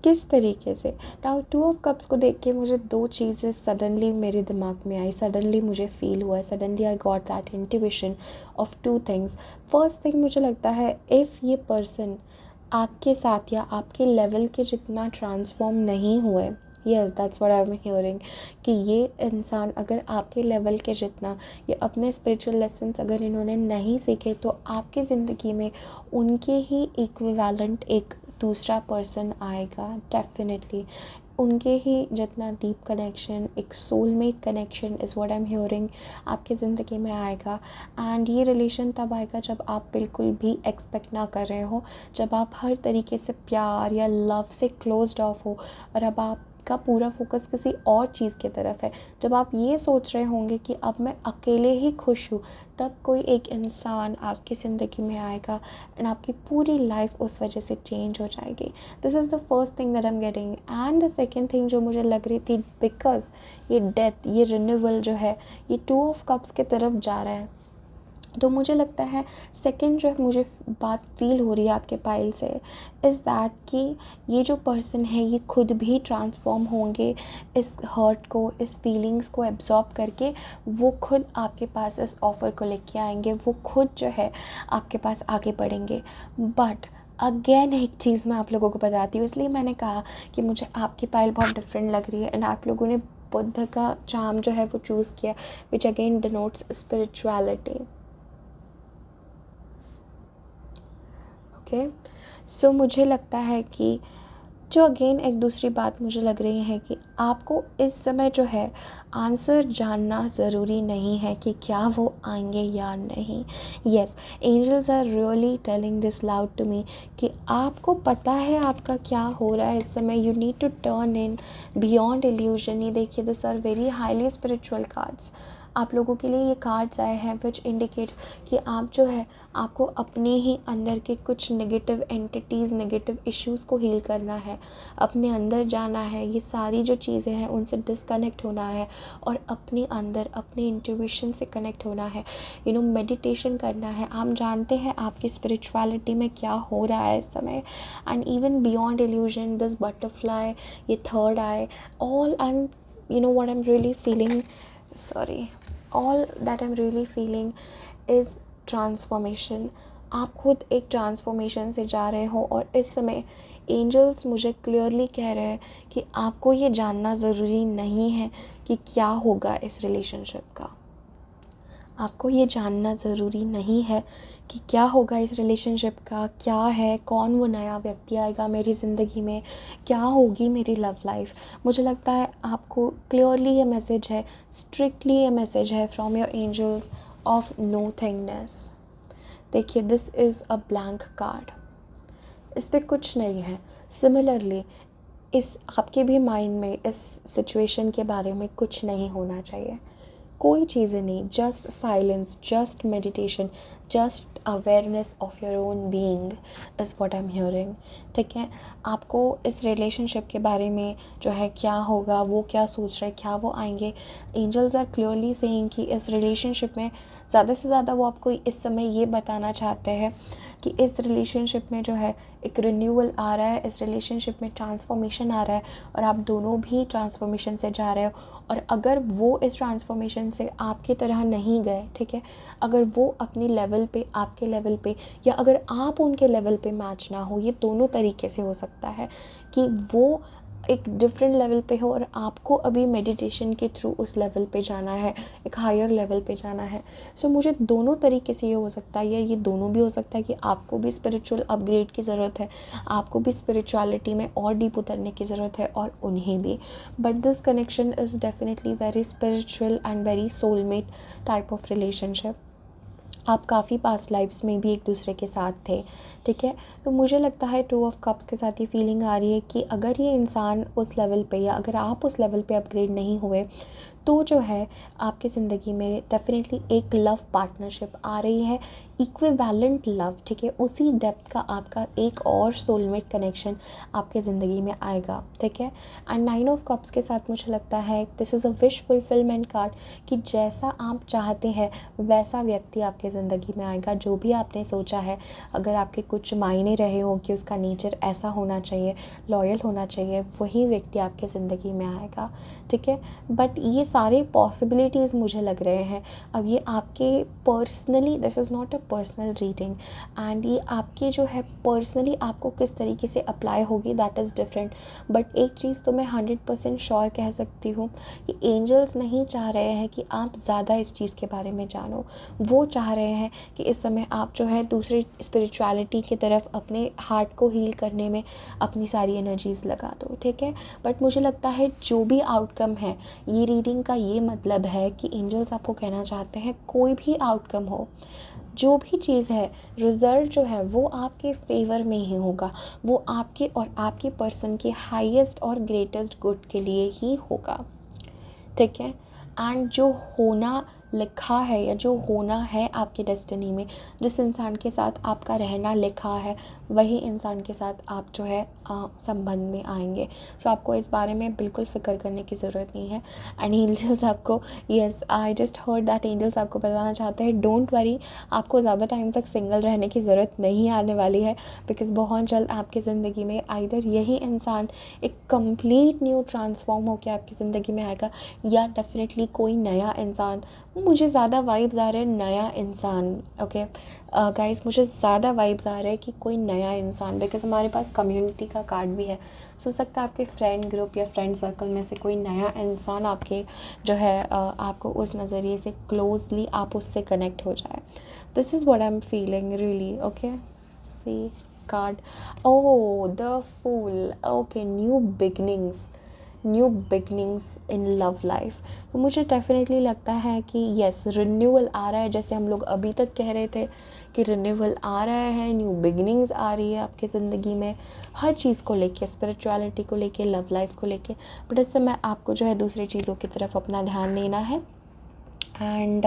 किस तरीके से। नाउ 2 ऑफ कप्स को देख के मुझे 2 चीज़ें सडनली मेरे दिमाग में आई, सडनली मुझे फ़ील हुआ, suddenly I got that intuition of 2 things. First thing मुझे लगता है, इफ़ ये पर्सन आपके साथ या आपके लेवल के जितना ट्रांसफॉर्म नहीं हुए, yes that's what I am hearing, कि ये इंसान अगर आपके लेवल के जितना ये अपने स्पिरिचुअल लेसन्स अगर इन्होंने नहीं सीखे, तो आपकी ज़िंदगी में उनके ही इक्विवेलेंट एक दूसरा पर्सन आएगा डेफिनेटली। उनके ही जितना डीप कनेक्शन, एक soulmate connection is what I am hearing, आपकी ज़िंदगी में आएगा। एंड ये रिलेशन तब आएगा जब आप बिल्कुल भी एक्सपेक्ट ना कर रहे हो, जब आप हर तरीके से प्यार या लव से क्लोज्ड ऑफ हो, और अब आपका पूरा फोकस किसी और चीज़ की तरफ है। जब आप ये सोच रहे होंगे कि अब मैं अकेले ही खुश हूँ, तब कोई एक इंसान आपकी ज़िंदगी में आएगा एंड आपकी पूरी लाइफ उस वजह से चेंज हो जाएगी। This is the first thing that I am getting. And the second thing जो मुझे लग रही थी, बिकॉज ये डेथ, ये रिन्यूअल जो है, ये 2 ऑफ कप्स की तरफ जा रहा है, तो मुझे लगता है सेकंड जो मुझे बात फील हो रही है आपके पाइल से, इज़ दैट कि ये जो पर्सन है ये खुद भी ट्रांसफॉर्म होंगे, इस हर्ट को, इस फीलिंग्स को एब्जॉर्ब करके वो खुद आपके पास इस ऑफ़र को लेके आएंगे, वो खुद जो है आपके पास आगे बढ़ेंगे। बट अगेन एक चीज़ मैं आप लोगों को बताती हूँ, इसलिए मैंने कहा कि मुझे आपकी पाइल बहुत डिफरेंट लग रही है एंड आप लोगों ने बुद्ध का चार्म जो है वो चूज़ किया, which again denotes spirituality. Okay, so मुझे लगता है कि जो अगेन एक दूसरी बात मुझे लग रही है कि आपको इस समय जो है आंसर जानना ज़रूरी नहीं है कि क्या वो आएंगे या नहीं। Yes, angels are really telling this loud to me कि आपको पता है आपका क्या हो रहा है इस समय। You need to turn in beyond illusion. ये देखिए, this are very highly spiritual cards. आप लोगों के लिए ये कार्ड्स आए हैं विच इंडिकेट्स कि आप जो है आपको अपने ही अंदर के कुछ नेगेटिव एंटिटीज़, नेगेटिव इश्यूज़ को हील करना है, अपने अंदर जाना है, ये सारी जो चीज़ें हैं उनसे डिस्कनेक्ट होना है और अपने अंदर अपने इंट्यूशन से कनेक्ट होना है, मेडिटेशन करना है। आप जानते हैं आपकी स्पिरिचुअलिटी में क्या हो रहा है इस समय। And even beyond illusion, this butterfly, ये third eye, all and what I'm really feeling, all that I'm really feeling is transformation. आप खुद एक ट्रांसफॉर्मेशन से जा रहे हो और इस समय एंजल्स मुझे क्लियरली कह रहे हैं कि आपको ये जानना ज़रूरी नहीं है कि क्या होगा इस रिलेशनशिप का। आपको ये जानना ज़रूरी नहीं है कि क्या होगा इस रिलेशनशिप का, क्या है, कौन वो नया व्यक्ति आएगा मेरी ज़िंदगी में, क्या होगी मेरी लव लाइफ। मुझे लगता है आपको क्लियरली ये मैसेज है, स्ट्रिक्टली ये मैसेज है from your angels of nothingness. देखिए, this is a blank card, इस पर कुछ नहीं है। सिमिलरली इस आपके भी माइंड में इस सिचुएशन के बारे में कुछ नहीं होना चाहिए, कोई चीज़ें नहीं, just silence, just meditation, just awareness of your own being is what I am hearing. ठीक है, आपको इस रिलेशनशिप के बारे में जो है क्या होगा, वो क्या सोच रहे, क्या वो आएंगे, एंजल्स आर क्लियरली सेइंग कि इस रिलेशनशिप में ज़्यादा से ज़्यादा वो आपको इस समय ये बताना चाहते हैं कि इस रिलेशनशिप में जो है एक रिन्यूअल आ रहा है, इस रिलेशनशिप में ट्रांसफॉर्मेशन आ रहा है और आप दोनों भी ट्रांसफॉर्मेशन से जा रहे हो। और अगर वो इस ट्रांसफॉर्मेशन से आपकी तरह नहीं गए, ठीक है, अगर वो अपनी लेवल पे, आपके लेवल पे, या अगर आप उनके लेवल पे मैच ना हो, ये दोनों तरीके से हो सकता है कि वो एक डिफरेंट लेवल पे हो और आपको अभी मेडिटेशन के थ्रू उस लेवल पे जाना है, एक हायर लेवल पे जाना है। सो मुझे दोनों तरीके से ये हो सकता है, या ये दोनों भी हो सकता है कि आपको भी स्पिरिचुअल अपग्रेड की ज़रूरत है, आपको भी स्पिरिचुअलिटी में और डीप उतरने की ज़रूरत है, और उन्हें भी। But this connection is definitely very spiritual and very soulmate type of relationship. आप काफ़ी पास्ट लाइफ्स में भी एक दूसरे के साथ थे, ठीक है। तो मुझे लगता है 2 ऑफ कप्स के साथ ये फीलिंग आ रही है कि अगर ये इंसान उस लेवल पे, या अगर आप उस लेवल पे अपग्रेड नहीं हुए, तो जो है आपकी ज़िंदगी में डेफिनेटली एक लव पार्टनरशिप आ रही है, इक्विवेलेंट लव, ठीक है, उसी डेप्थ का आपका एक और सोलमेट कनेक्शन आपके ज़िंदगी में आएगा, ठीक है। एंड 9 ऑफ कप्स के साथ मुझे लगता है this is a wish fulfilment card, कि जैसा आप चाहते हैं वैसा व्यक्ति आपके ज़िंदगी में आएगा। जो भी आपने सोचा है, अगर आपके कुछ मायने रहे हो कि उसका नेचर ऐसा होना चाहिए, लॉयल होना चाहिए, वही व्यक्ति आपके ज़िंदगी में आएगा, ठीक है। बट ये सारे पॉसिबिलिटीज़ मुझे लग रहे हैं, अब ये आपके personally, this is not a personal reading, and ये आपके जो है पर्सनली आपको किस तरीके से अप्लाई होगी दैट इज़ डिफरेंट। बट एक चीज़ तो मैं 100% श्योर कह सकती हूँ कि एंजल्स नहीं चाह रहे हैं कि आप ज़्यादा इस चीज़ के बारे में जानो, वो चाह रहे हैं कि इस समय आप जो है दूसरी स्पिरिचुअलिटी की तरफ अपने हार्ट को हील करने में अपनी सारी एनर्जीज़ लगा दो, ठीक है। बट मुझे लगता है जो भी आउटकम है, ये रीडिंग का ये मतलब है कि एंजल्स आपको कहना चाहते हैं कोई भी आउटकम हो, जो भी चीज़ है, रिज़ल्ट जो है वो आपके फेवर में ही होगा, वो आपके और आपके पर्सन के हाईएस्ट और ग्रेटेस्ट गुड के लिए ही होगा, ठीक है। एंड जो होना लिखा है या जो होना है आपके डेस्टिनी में, जिस इंसान के साथ आपका रहना लिखा है, वही इंसान के साथ आप जो है संबंध में आएंगे। सो आपको इस बारे में बिल्कुल फ़िक्र करने की ज़रूरत नहीं है। एंड एंजल्स आपको, yes I just heard that, angels आपको बताना चाहते हैं डोंट वरी, आपको ज़्यादा टाइम तक सिंगल रहने की ज़रूरत नहीं आने वाली है, बिकॉज़ बहुत जल्द आपकी ज़िंदगी में आइदर यही इंसान एक कंप्लीट न्यू ट्रांसफॉर्म होकर आपकी ज़िंदगी में आएगा, या डेफिनेटली कोई नया इंसान। मुझे ज़्यादा वाइब्स आ रहे हैं नया इंसान, ओके गाइस, मुझे ज़्यादा वाइब्स आ रहे हैं कि कोई नया इंसान, बिकॉज हमारे पास कम्युनिटी का कार्ड भी है। सो सकता है आपके फ्रेंड ग्रुप या फ्रेंड सर्कल में से कोई नया इंसान आपके जो है आपको उस नज़रिए से क्लोजली आप उससे कनेक्ट हो जाए। This is what I am feeling really, okay. See card, oh the fool, okay, new beginnings in love life. तो मुझे डेफिनेटली लगता है कि येस, रिन्यूअल आ रहा है, जैसे हम लोग अभी तक कह रहे थे कि रिन्यूअल आ रहा है, न्यू बिगनिंग्स आ रही है आपकी ज़िंदगी में, हर चीज़ को लेके, स्पिरिचुअलिटी को लेके, लव लाइफ को लेके। बट इस समय आपको जो है दूसरी चीज़ों की तरफ अपना ध्यान देना है। एंड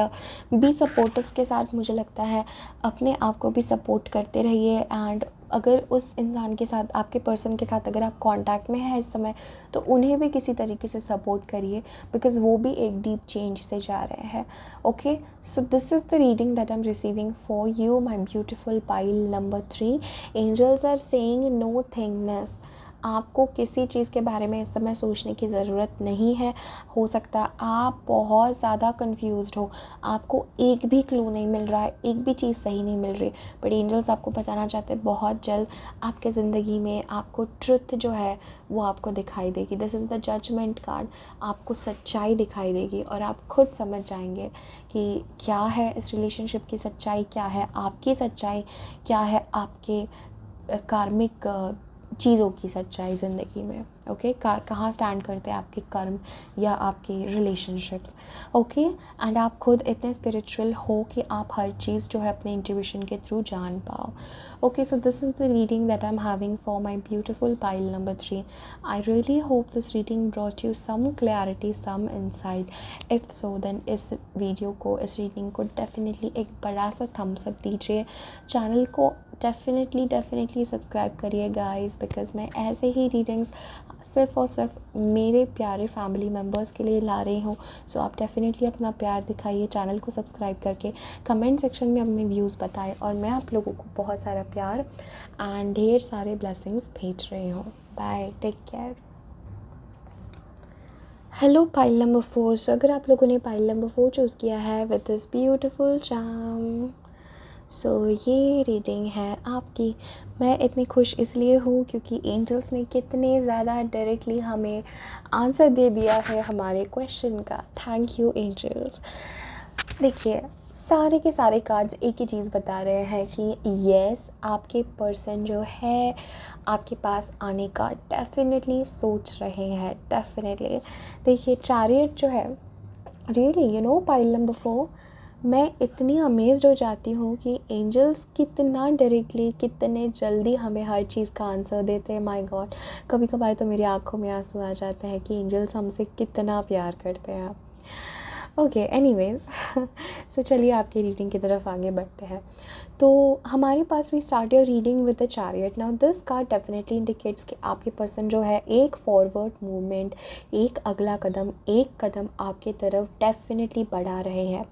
बी सपोर्टिव के साथ मुझे लगता है अपने आप को भी सपोर्ट करते रहिए। एंड अगर उस इंसान के साथ, आपके पर्सन के साथ अगर आप कांटेक्ट में हैं इस समय, तो उन्हें भी किसी तरीके से सपोर्ट करिए, बिकॉज़ वो भी एक डीप चेंज से जा रहे हैं, okay. So this is the reading that I am receiving for you my beautiful pile number 3। Angels are saying nothingness, आपको किसी चीज़ के बारे में इस समय सोचने की ज़रूरत नहीं है। हो सकता है आप बहुत ज़्यादा कंफ्यूज्ड हो, आपको एक भी क्लू नहीं मिल रहा है, एक भी चीज़ सही नहीं मिल रही, बट एंजल्स आपको बताना चाहते हैं बहुत जल्द आपके ज़िंदगी में आपको ट्रुथ जो है वो आपको दिखाई देगी। This is the judgement card, आपको सच्चाई दिखाई देगी और आप खुद समझ जाएंगे कि क्या है इस रिलेशनशिप की सच्चाई, क्या है आपकी सच्चाई, क्या है आपके कार्मिक चीज़ों की सच्चाई ज़िंदगी में, ओके। कहाँ स्टैंड करते हैं आपके कर्म या आपके रिलेशनशिप्स, ओके। एंड आप खुद इतने स्पिरिचुअल हो कि आप हर चीज़ जो है अपने इंट्यूशन के थ्रू जान पाओ, okay. So this is the reading that I am having for my beautiful pile number 3। I really hope this reading brought you some clarity, some insight. If so then इस video को, इस reading को definitely एक बड़ा सा thumbs up दीजिए, channel को definitely subscribe करिए गाइस, बिकॉज़ मैं ऐसे ही रीडिंग्स सिर्फ़ और सिर्फ मेरे प्यारे फैमिली मेम्बर्स के लिए ला रही हूँ। सो आप डेफिनेटली अपना प्यार दिखाइए, चैनल को सब्सक्राइब करके कमेंट सेक्शन में अपने व्यूज़ बताएं, और मैं आप लोगों को बहुत सारा प्यार एंड ढेर सारे ब्लेसिंग्स भेज रही हूँ। Bye, take care. Hello pile number 4। So अगर आप लोगों ने पाइल नंबर 4 चूज़ किया है विद दिस ब्यूटिफुल चार्म, सो ये रीडिंग है आपकी। मैं इतनी खुश इसलिए हूँ क्योंकि एंजल्स ने कितने ज़्यादा डायरेक्टली हमें आंसर दे दिया है हमारे क्वेश्चन का। Thank you angels. देखिए, सारे के सारे कार्ड्स एक ही चीज़ बता रहे हैं कि येस, आपके पर्सन जो है आपके पास आने का डेफिनेटली सोच रहे हैं, डेफिनेटली। देखिए, चैरियट जो है, really you know pile number 4, मैं इतनी अमेज़्ड हो जाती हूँ कि एंजल्स कितना डायरेक्टली, कितने जल्दी हमें हर चीज़ का आंसर देते हैं। माय गॉड, कभी कभार तो मेरी आंखों में आंसू आ जाते हैं कि एंजल्स हमसे कितना प्यार करते हैं। ओके, एनीवेज सो चलिए आपकी रीडिंग की तरफ आगे बढ़ते हैं। तो हमारे पास we start your reading with the chariot. Now this card definitely indicates कि आपके पर्सन जो है एक फॉरवर्ड मूवमेंट, एक अगला कदम, एक कदम आपके तरफ डेफिनेटली बढ़ा रहे हैं।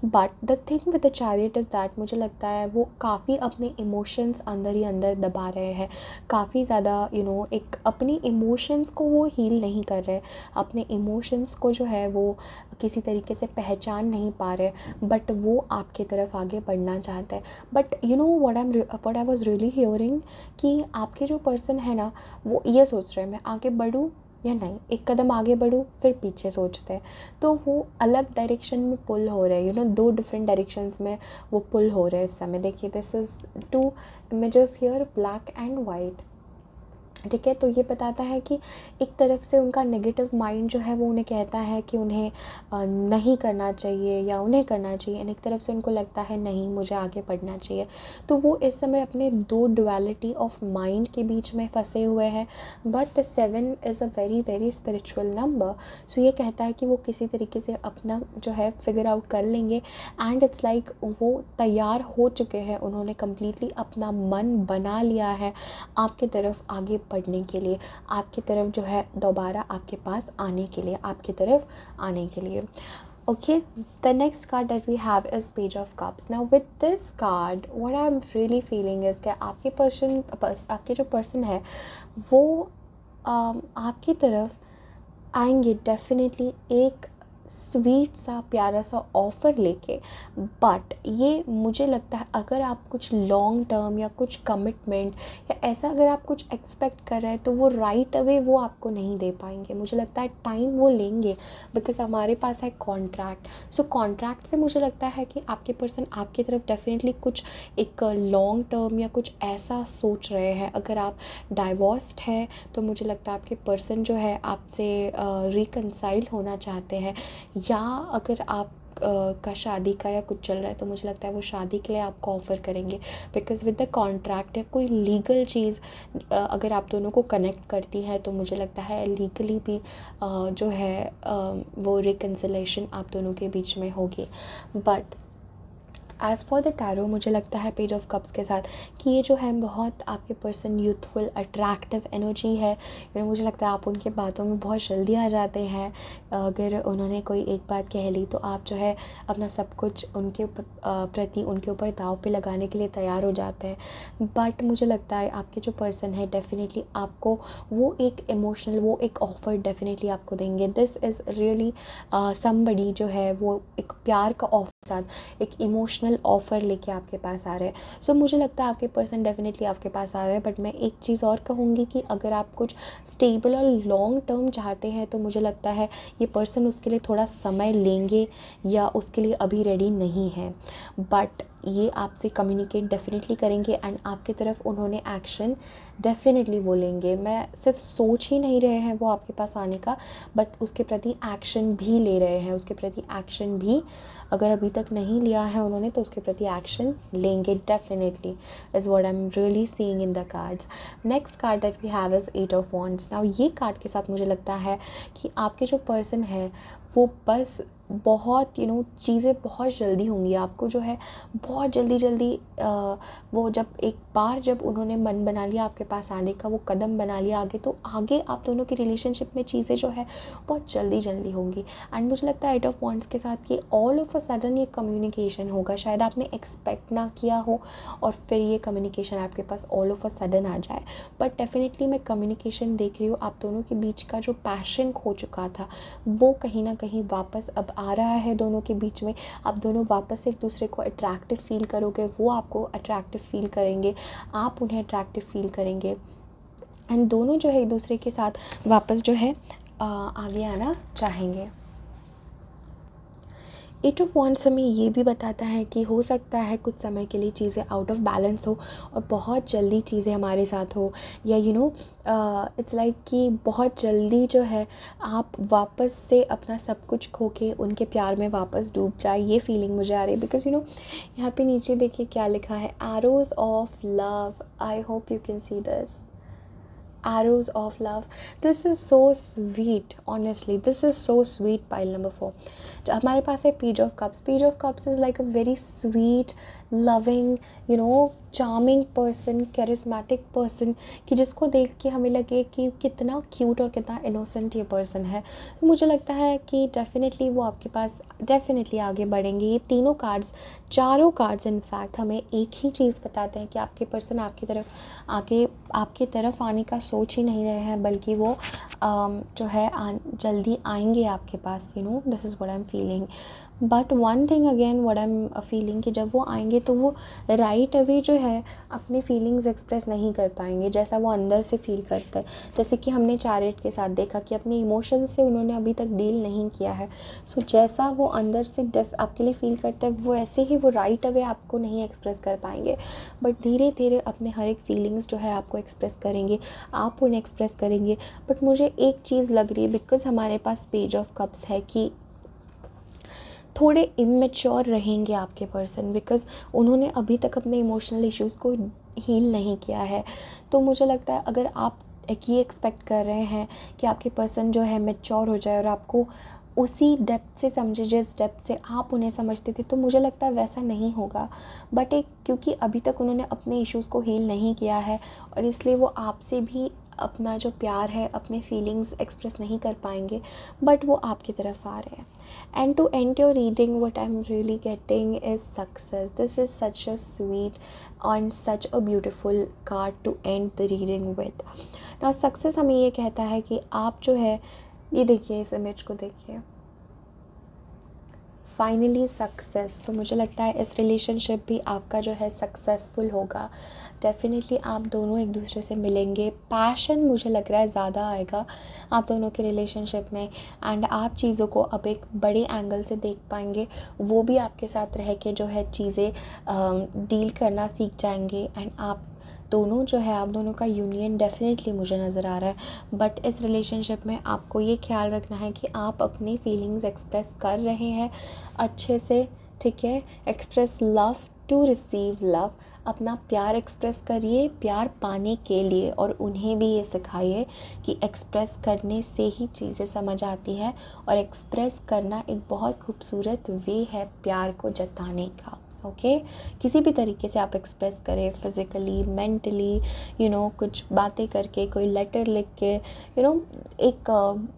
But the thing with the chariot is that मुझे लगता है वो काफ़ी अपने इमोशंस अंदर ही अंदर दबा रहे हैं, काफ़ी ज़्यादा एक अपनी इमोशंस को वो हील नहीं कर रहे, अपने इमोशंस को जो है वो किसी तरीके से पहचान नहीं पा रहे, बट वो आपके तरफ आगे बढ़ना चाहता है। But what I was really hearing कि आपके जो पर्सन है ना, वो ये सोच रहे हैं मैं आगे बढ़ूँ या नहीं, एक कदम आगे बढ़ूँ फिर पीछे सोचते हैं। तो वो अलग डायरेक्शन में पुल हो रहे हैं, दो डिफरेंट डायरेक्शंस में वो पुल हो रहे हैं इस समय। देखिए, this is two images here, black and white. ठीक है, तो ये बताता है कि एक तरफ से उनका नेगेटिव माइंड जो है वो उन्हें कहता है कि उन्हें नहीं करना चाहिए या उन्हें करना चाहिए, एंड एक तरफ से उनको लगता है नहीं, मुझे आगे बढ़ना चाहिए। तो वो इस समय अपने दो डुअलिटी ऑफ माइंड के बीच में फंसे हुए हैं। But 7 is a very very spiritual number, so ये कहता है कि वो किसी तरीके से अपना जो है फिगर आउट कर लेंगे। एंड इट्स लाइक वो तैयार हो चुके हैं, उन्होंने कम्प्लीटली अपना मन बना लिया है आपके तरफ आगे बढ़ने के लिए, आपकी तरफ जो है दोबारा आपके पास आने के लिए, आपकी तरफ आने के लिए। Okay, the next card that we have is Page of Cups. Now with this card, what I'm really feeling is कि आपके जो पर्सन है वो आपकी तरफ आएंगे डेफिनेटली एक स्वीट सा प्यारा सा ऑफ़र लेके। बट ये मुझे लगता है अगर आप कुछ लॉन्ग टर्म या कुछ कमिटमेंट या ऐसा अगर आप कुछ एक्सपेक्ट कर रहे हैं तो वो राइट अवे वो आपको नहीं दे पाएंगे। मुझे लगता है टाइम वो लेंगे, बिकॉज हमारे पास है कॉन्ट्रैक्ट। सो कॉन्ट्रैक्ट से मुझे लगता है कि आपके पर्सन आपकी तरफ डेफिनेटली कुछ एक लॉन्ग टर्म या कुछ ऐसा सोच रहे हैं। अगर आप डाइवोर्स्ड है तो मुझे लगता है आपके पर्सन जो है आपसे रिकनसाइल होना चाहते हैं, या अगर आप का शादी का या कुछ चल रहा है तो मुझे लगता है वो शादी के लिए आपको ऑफ़र करेंगे। बिकॉज विद द कॉन्ट्रैक्ट या कोई लीगल चीज़ अगर आप दोनों को कनेक्ट करती है तो मुझे लगता है लीगली भी जो है वो रिकन्सिलेशन आप दोनों के बीच में होगी। But as for the tarot मुझे लगता है पेज ऑफ कप्स के साथ कि ये जो है बहुत आपके पर्सन यूथफुल अट्रैक्टिव एनर्जी है। मुझे लगता है आप उनके बातों में बहुत जल्दी आ जाते हैं। अगर उन्होंने कोई एक बात कह ली तो आप जो है अपना सब कुछ उनके प्रति उनके ऊपर दाव पे लगाने के लिए तैयार हो जाते हैं। बट मुझे लगता है आपके जो पर्सन है डेफिनेटली आपको वो एक इमोशनल वो एक ऑफ़र डेफिनेटली आपको देंगे। दिस इज़ रियली समबडी जो है वो एक प्यार का ऑफर साथ एक इमोशनल ऑफ़र लेके आपके पास आ रहे हैं। सो मुझे लगता है आपके पर्सन डेफिनेटली आपके पास आ रहे हैं। बट मैं एक चीज़ और कहूँगी कि अगर आप कुछ स्टेबल और लॉन्ग टर्म चाहते हैं तो मुझे लगता है ये पर्सन उसके लिए थोड़ा समय लेंगे या उसके लिए अभी रेडी नहीं है। बट ये आपसे कम्युनिकेट डेफिनेटली करेंगे एंड आपकी तरफ उन्होंने एक्शन डेफिनेटली वो लेंगे। मैं सिर्फ सोच ही नहीं रहे हैं वो आपके पास आने का, बट उसके प्रति एक्शन भी ले रहे हैं। उसके प्रति एक्शन भी अगर अभी तक नहीं लिया है उन्होंने तो उसके प्रति एक्शन लेंगे definitely, is what I am really seeing in the cards. Next card that we have is 8 of wands. Now ये कार्ड के साथ मुझे लगता है कि आपके जो पर्सन है वो बस बहुत चीज़ें बहुत जल्दी होंगी। आपको जो है बहुत जल्दी वो जब उन्होंने मन बना लिया आपके पास आने का, वो कदम बना लिया आगे, तो आगे आप दोनों की रिलेशनशिप में चीज़ें जो है बहुत जल्दी होंगी। एंड मुझे लगता है 8 ऑफ वॉन्ड्स के साथ कि ऑल ऑफ अ सडन ये कम्युनिकेशन होगा। शायद आपने एक्सपेक्ट ना किया हो और फिर ये कम्युनिकेशन आपके पास ऑल ऑफ अ सडन आ जाए। बट डेफिनेटली मैं कम्युनिकेशन देख रही हूँ, आप दोनों के बीच का जो पैशन खो चुका था वो कहीं ना कहीं वापस अब आ रहा है दोनों के बीच में। आप दोनों वापस एक दूसरे को अट्रैक्टिव फील करोगे, वो आपको अट्रैक्टिव फील करेंगे, आप उन्हें अट्रैक्टिव फील करेंगे, एंड दोनों जो है एक दूसरे के साथ वापस जो है आगे आना चाहेंगे। 8 ऑफ वॉन्ड्स हमें ये भी बताता है कि हो सकता है कुछ समय के लिए चीज़ें आउट ऑफ बैलेंस हो और बहुत जल्दी चीज़ें हमारे साथ हो, या इट्स लाइक कि बहुत जल्दी जो है आप वापस से अपना सब कुछ खो के उनके प्यार में वापस डूब जाए। ये फीलिंग मुझे आ रही है बिकॉज यहाँ पे नीचे देखिए क्या लिखा है, arrows of love. I hope you can see this. arrows of love. This is so sweet, honestly. This is so sweet. Pile number 4. हमारे पास है Page of Cups. Page of Cups is like a very sweet, loving, charming person, charismatic person, कि जिसको देख के हमें लगे कि कितना क्यूट और कितना इनोसेंट ये पर्सन है. तो मुझे लगता है कि डेफिनेटली वो आपके पास डेफिनेटली आगे बढ़ेंगे. ये तीनों कार्ड्स, चारों कार्ड्स इनफैक्ट हमें एक ही चीज़ बताते हैं कि आपके पर्सन आपकी तरफ आने का सोच ही नहीं रहे हैं, बल्कि वो जो है जल्दी आएंगे आपके पास. This is what I am feeling. But one thing again what I am feeling, कि जब वो आएंगे तो वो राइट अवे जो है अपनी फीलिंग्स एक्सप्रेस नहीं कर पाएंगे जैसा वो अंदर से फील करते हैं. जैसे कि हमने चैरियट के साथ देखा कि अपने इमोशंस से उन्होंने अभी तक डील नहीं किया है. सो जैसा वो अंदर से आपके लिए फील करते हैं, वो ऐसे ही वो राइट अवे आपको नहीं एक्सप्रेस कर पाएंगे, बट धीरे धीरे अपने हर एक फीलिंग्स जो है आपको एक्सप्रेस करेंगे, आप उन्हें एक्सप्रेस करेंगे. बट मुझे एक चीज़ लग रही है, बिकॉज हमारे पास पेज ऑफ कप्स है, कि थोड़े इमेच्योर रहेंगे आपके पर्सन, बिकॉज़ उन्होंने अभी तक अपने इमोशनल इश्यूज़ को हील नहीं किया है. तो मुझे लगता है अगर आप ये एक्सपेक्ट कर रहे हैं कि आपके पर्सन जो है मैच्योर हो जाए और आपको उसी डेप्थ से समझे जिस डेप्थ से आप उन्हें समझते थे, तो मुझे लगता है वैसा नहीं होगा. बट क्योंकि अभी तक उन्होंने अपने इश्यूज़ को हील नहीं किया है, और इसलिए वो आपसे भी अपना जो प्यार है, अपने फीलिंग्स एक्सप्रेस नहीं कर पाएंगे, बट वो आपकी तरफ आ रहे हैं. And to end your reading, what I'm really getting is success. This is such a sweet and such a beautiful card to end the reading with. Now success हमें ये कहता है कि आप जो है, ये देखिए, इस इमेज को देखिए, फाइनली सक्सेस. तो मुझे लगता है इस रिलेशनशिप भी आपका जो है सक्सेसफुल होगा. डेफिनेटली आप दोनों एक दूसरे से मिलेंगे. पैशन मुझे लग रहा है ज़्यादा आएगा आप दोनों के रिलेशनशिप में, एंड आप चीज़ों को अब एक बड़े एंगल से देख पाएंगे. वो भी आपके साथ रह के जो है चीज़ें डील करना सीख जाएंगे, एंड आप दोनों का यूनियन डेफिनेटली मुझे नज़र आ रहा है. बट इस रिलेशनशिप में आपको ये ख्याल रखना है कि आप अपनी फीलिंग्स एक्सप्रेस कर रहे हैं अच्छे से, ठीक है. Express love to receive love. अपना प्यार एक्सप्रेस करिए प्यार पाने के लिए, और उन्हें भी ये सिखाइए कि एक्सप्रेस करने से ही चीज़ें समझ आती है, और एक्सप्रेस करना एक बहुत खूबसूरत वे है प्यार को जताने का. ओके, किसी भी तरीके से आप एक्सप्रेस करें, फिज़िकली, मेंटली, कुछ बातें करके, कोई लेटर लिख के, एक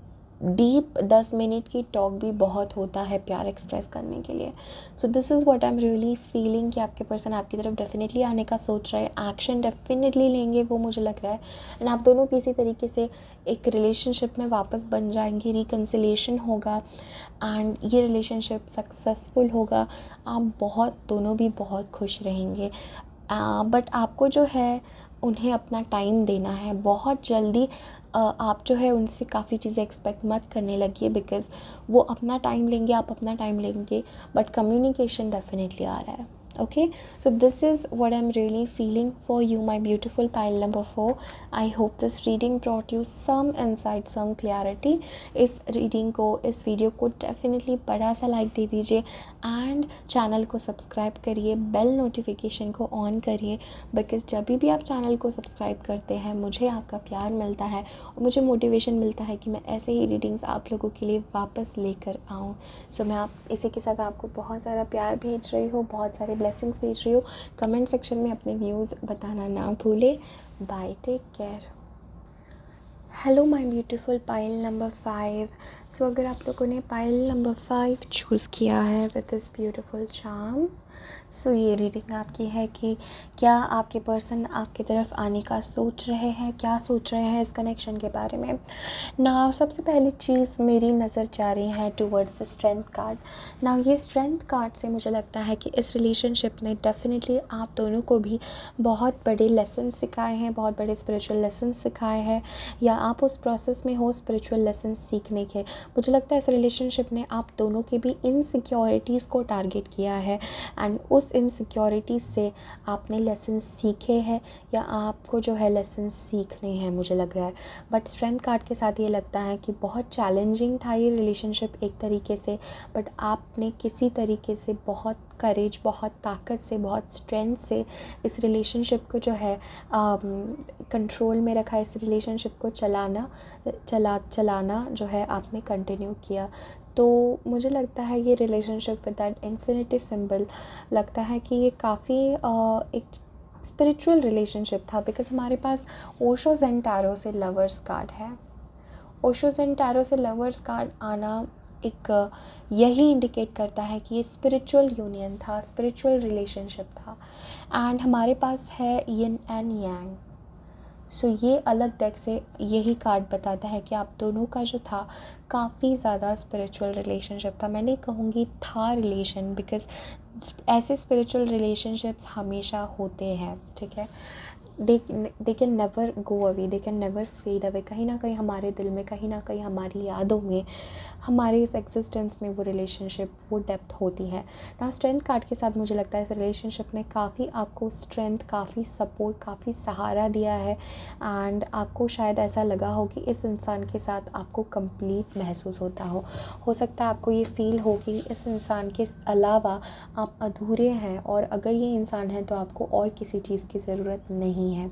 डीप 10 मिनट की टॉक भी बहुत होता है प्यार एक्सप्रेस करने के लिए. सो this is what I am really feeling, कि आपके पर्सन आपकी तरफ डेफिनेटली आने का सोच रहे हैं, एक्शन डेफिनेटली लेंगे, वो मुझे लग रहा है. एंड आप दोनों किसी तरीके से एक रिलेशनशिप में वापस बन जाएंगे, रिकन्सिलिएशन होगा, एंड ये रिलेशनशिप सक्सेसफुल होगा. आप दोनों भी बहुत खुश रहेंगे. बट आपको जो है उन्हें अपना टाइम देना है. बहुत जल्दी आप जो है उनसे काफ़ी चीज़ें एक्सपेक्ट मत करने लगिए, बिकॉज़ वो अपना टाइम लेंगे, आप अपना टाइम लेंगे, बट कम्युनिकेशन डेफिनेटली आ रहा है. Okay, so this is what I'm really feeling for you, my beautiful pile number 4. I hope this reading brought you some insight, some clarity. इस रीडिंग को, इस वीडियो को डेफिनेटली बड़ा सा like they दीजिए, and channel को subscribe करिए, bell notification को ऑन करिए, बिकॉज़ जब भी आप चैनल को सब्सक्राइब करते हैं मुझे आपका प्यार मिलता है, और मुझे मोटिवेशन मिलता है कि मैं ऐसे ही रीडिंग्स आप लोगों के लिए वापस लेकर आऊँ. सो मैं इसी के साथ आपको बहुत सारा प्यार भेज रही हूँ, बहुत सारे ब्लेसिंग्स भेज रही हूँ. कमेंट सेक्शन में अपने व्यूज़ बताना ना भूले. Bye, take care. Hello my beautiful pile number 5. So अगर आप लोगों ने पाइल नंबर 5 चूज़ किया है विद दिस ब्यूटीफुल चार्म, सो ये रीडिंग आपकी है कि क्या आपके पर्सन आपकी तरफ आने का सोच रहे हैं, क्या सोच रहे हैं इस कनेक्शन के बारे में. नाउ सबसे पहली चीज़ मेरी नज़र जा रही है towards the strength card. Now ये स्ट्रेंथ कार्ड से मुझे लगता है कि इस रिलेशनशिप में डेफिनेटली आप दोनों को भी बहुत बड़े लेसन सिखाए हैं, बहुत बड़े स्पिरिचुअल लेसन सिखाए हैं, या आप उस प्रोसेस में हो स्पिरिचुअल लेसन सीखने के. मुझे लगता है इस रिलेशनशिप ने आप दोनों के भी इनसिक्योरिटीज़ को टारगेट किया है, एंड उस इनसिक्योरिटीज़ से आपने लेसन सीखे हैं, या आपको जो है लेसन सीखने हैं मुझे लग रहा है. बट स्ट्रेंथ कार्ड के साथ ये लगता है कि बहुत चैलेंजिंग था ये रिलेशनशिप एक तरीके से, बट आपने किसी तरीके से बहुत करेज, बहुत ताकत से, बहुत स्ट्रेंथ से इस रिलेशनशिप को जो है कंट्रोल में रखा, इस रिलेशनशिप को चलाना जो है आपने कंटिन्यू किया। तो मुझे लगता है ये relationship with that infinity symbol, लगता है कि ये काफ़ी एक स्पिरिचुअल रिलेशनशिप था, बिकॉज हमारे पास ओशोज़ एंड टैरो से लवर्स कार्ड है। ओशोज़ एंड टैरो से लवर्स कार्ड आना एक यही इंडिकेट करता है कि ये स्पिरिचुअल यूनियन था, स्पिरिचुअल रिलेशनशिप था। एंड हमारे पास है यिन एंड यांग। सो ये अलग डेक से यही कार्ड बताता है कि आप दोनों का जो था काफ़ी ज़्यादा स्पिरिचुअल रिलेशनशिप था। मैं नहीं कहूँगी था रिलेशन, बिकॉज़ ऐसे स्पिरिचुअल रिलेशनशिप्स हमेशा होते हैं, ठीक है। They can never go away, they can never fade away. कहीं ना कहीं हमारे दिल में, कहीं ना कहीं हमारी यादों में, हमारे इस एग्जिस्टेंस में वो रिलेशनशिप, वो डेप्थ होती है ना। स्ट्रेंथ कार्ड के साथ मुझे लगता है इस रिलेशनशिप ने काफ़ी आपको स्ट्रेंथ, काफ़ी सपोर्ट, काफ़ी सहारा दिया है। एंड आपको शायद ऐसा लगा हो कि इस इंसान के साथ आपको कंप्लीट महसूस होता हो सकता है आपको ये फील हो कि इस इंसान के अलावा आप अधूरे हैं, और अगर ये इंसान है तो आपको और किसी चीज़ की ज़रूरत नहीं है।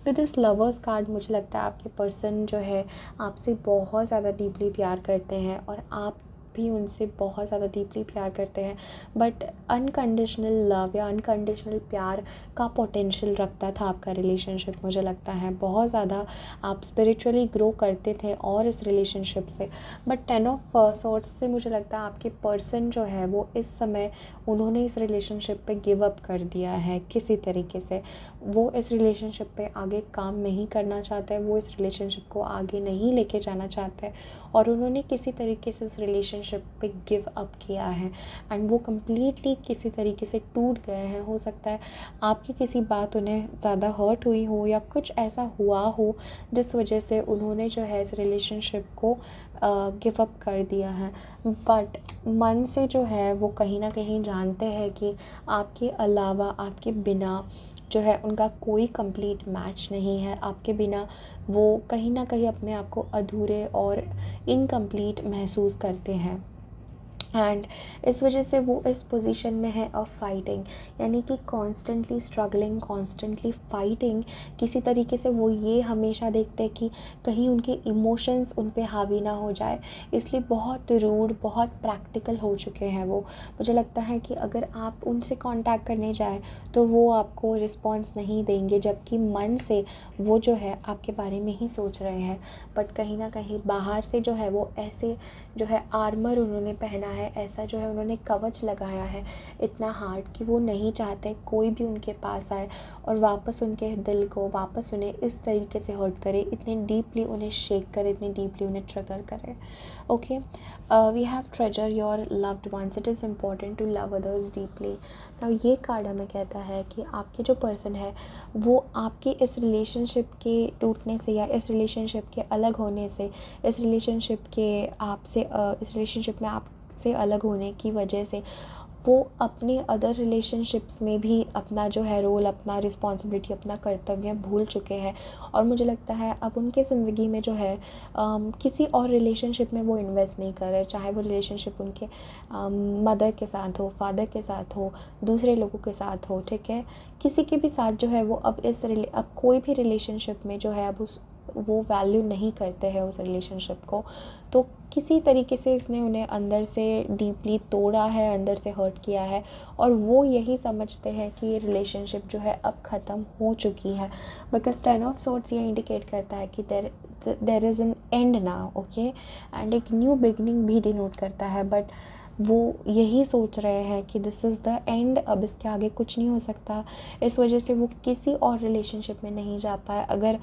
विद दिस लवर्स कार्ड मुझे लगता है आपके पर्सन जो है आपसे बहुत ज़्यादा डीपली प्यार करते हैं, और आप भी उनसे बहुत ज़्यादा डीपली प्यार करते हैं। बट अनकंडीशनल लव या अनकंडीशनल प्यार का पोटेंशियल रखता था आपका रिलेशनशिप। मुझे लगता है बहुत ज़्यादा आप स्पिरिचुअली ग्रो करते थे और इस रिलेशनशिप से। बट 10 ऑफ सॉर्ड्स से मुझे लगता है आपके पर्सन जो है वो इस समय, उन्होंने इस रिलेशनशिप पे गिव अप कर दिया है किसी तरीके से। वो इस रिलेशनशिप पे आगे काम नहीं करना चाहते, वो इस रिलेशनशिप को आगे नहीं लेके जाना चाहते, और उन्होंने किसी तरीके से इस रिलेशनशिप पे गिव अप किया है। एंड वो कम्प्लीटली किसी तरीके से टूट गए हैं। हो सकता है आपकी किसी बात उन्हें ज़्यादा हर्ट हुई हो, या कुछ ऐसा हुआ हो जिस वजह से उन्होंने जो है इस रिलेशनशिप को गिव अप कर दिया है। बट मन से जो है वो कहीं ना कहीं जानते हैं कि आपके अलावा, आपके बिना जो है उनका कोई कंप्लीट मैच नहीं है। आपके बिना वो कहीं ना कहीं अपने आप को अधूरे और इनकम्प्लीट महसूस करते हैं। एंड इस वजह से वो इस पोजीशन में है ऑफ फाइटिंग, यानी कि कॉन्स्टेंटली स्ट्रगलिंग, कॉन्स्टेंटली फाइटिंग। किसी तरीके से वो ये हमेशा देखते हैं कि कहीं उनके इमोशंस उन पे हावी ना हो जाए, इसलिए बहुत रूड, बहुत प्रैक्टिकल हो चुके हैं वो। मुझे लगता है कि अगर आप उनसे कांटेक्ट करने जाए तो वो आपको रिस्पॉन्स नहीं देंगे, जबकि मन से वो जो है आपके बारे में ही सोच रहे हैं। बट कहीं ना कहीं बाहर से जो है वो ऐसे जो है आर्मर उन्होंने पहना है, ऐसा जो है उन्होंने कवच लगाया है इतना हार्ड, कि वो नहीं चाहते कोई भी उनके पास आए और वापस उनके दिल को, वापस उन्हें इस तरीके से हर्ट करे, इतने डीपली उन्हें शेक करे, इतने डीपली उन्हें ट्रिगर करे। Okay, we have treasure your loved ones, it is important to love others deeply. Now ये कार्ड हमें कहता है कि आपके जो पर्सन है वो आपके इस रिलेशनशिप के टूटने से, या इस रिलेशनशिप के अलग होने से, इस रिलेशनशिप में आपसे अलग होने की वजह से वो अपने अदर रिलेशनशिप्स में भी अपना जो है रोल, अपना रिस्पॉन्सिबिलिटी, अपना कर्तव्य भूल चुके हैं। और मुझे लगता है अब उनके ज़िंदगी में जो है किसी और रिलेशनशिप में वो इन्वेस्ट नहीं कर रहे, चाहे वो रिलेशनशिप उनके मदर के साथ हो, फादर के साथ हो, दूसरे लोगों के साथ हो, ठीक है, किसी के भी साथ जो है वो अब कोई भी रिलेशनशिप में जो है अब वो वैल्यू नहीं करते हैं उस रिलेशनशिप को। तो किसी तरीके से इसने उन्हें अंदर से डीपली तोड़ा है, अंदर से हर्ट किया है, और वो यही समझते हैं कि ये रिलेशनशिप जो है अब ख़त्म हो चुकी है। बिकॉज 10 ऑफ सोर्ड्स ये इंडिकेट करता है कि there is an end now, okay, and एक न्यू बिगनिंग भी डिनोट करता है। बट वो यही सोच रहे हैं कि दिस इज़ द एंड, अब इसके आगे कुछ नहीं हो सकता। इस वजह से वो किसी और रिलेशनशिप में नहीं जा पाए। अगर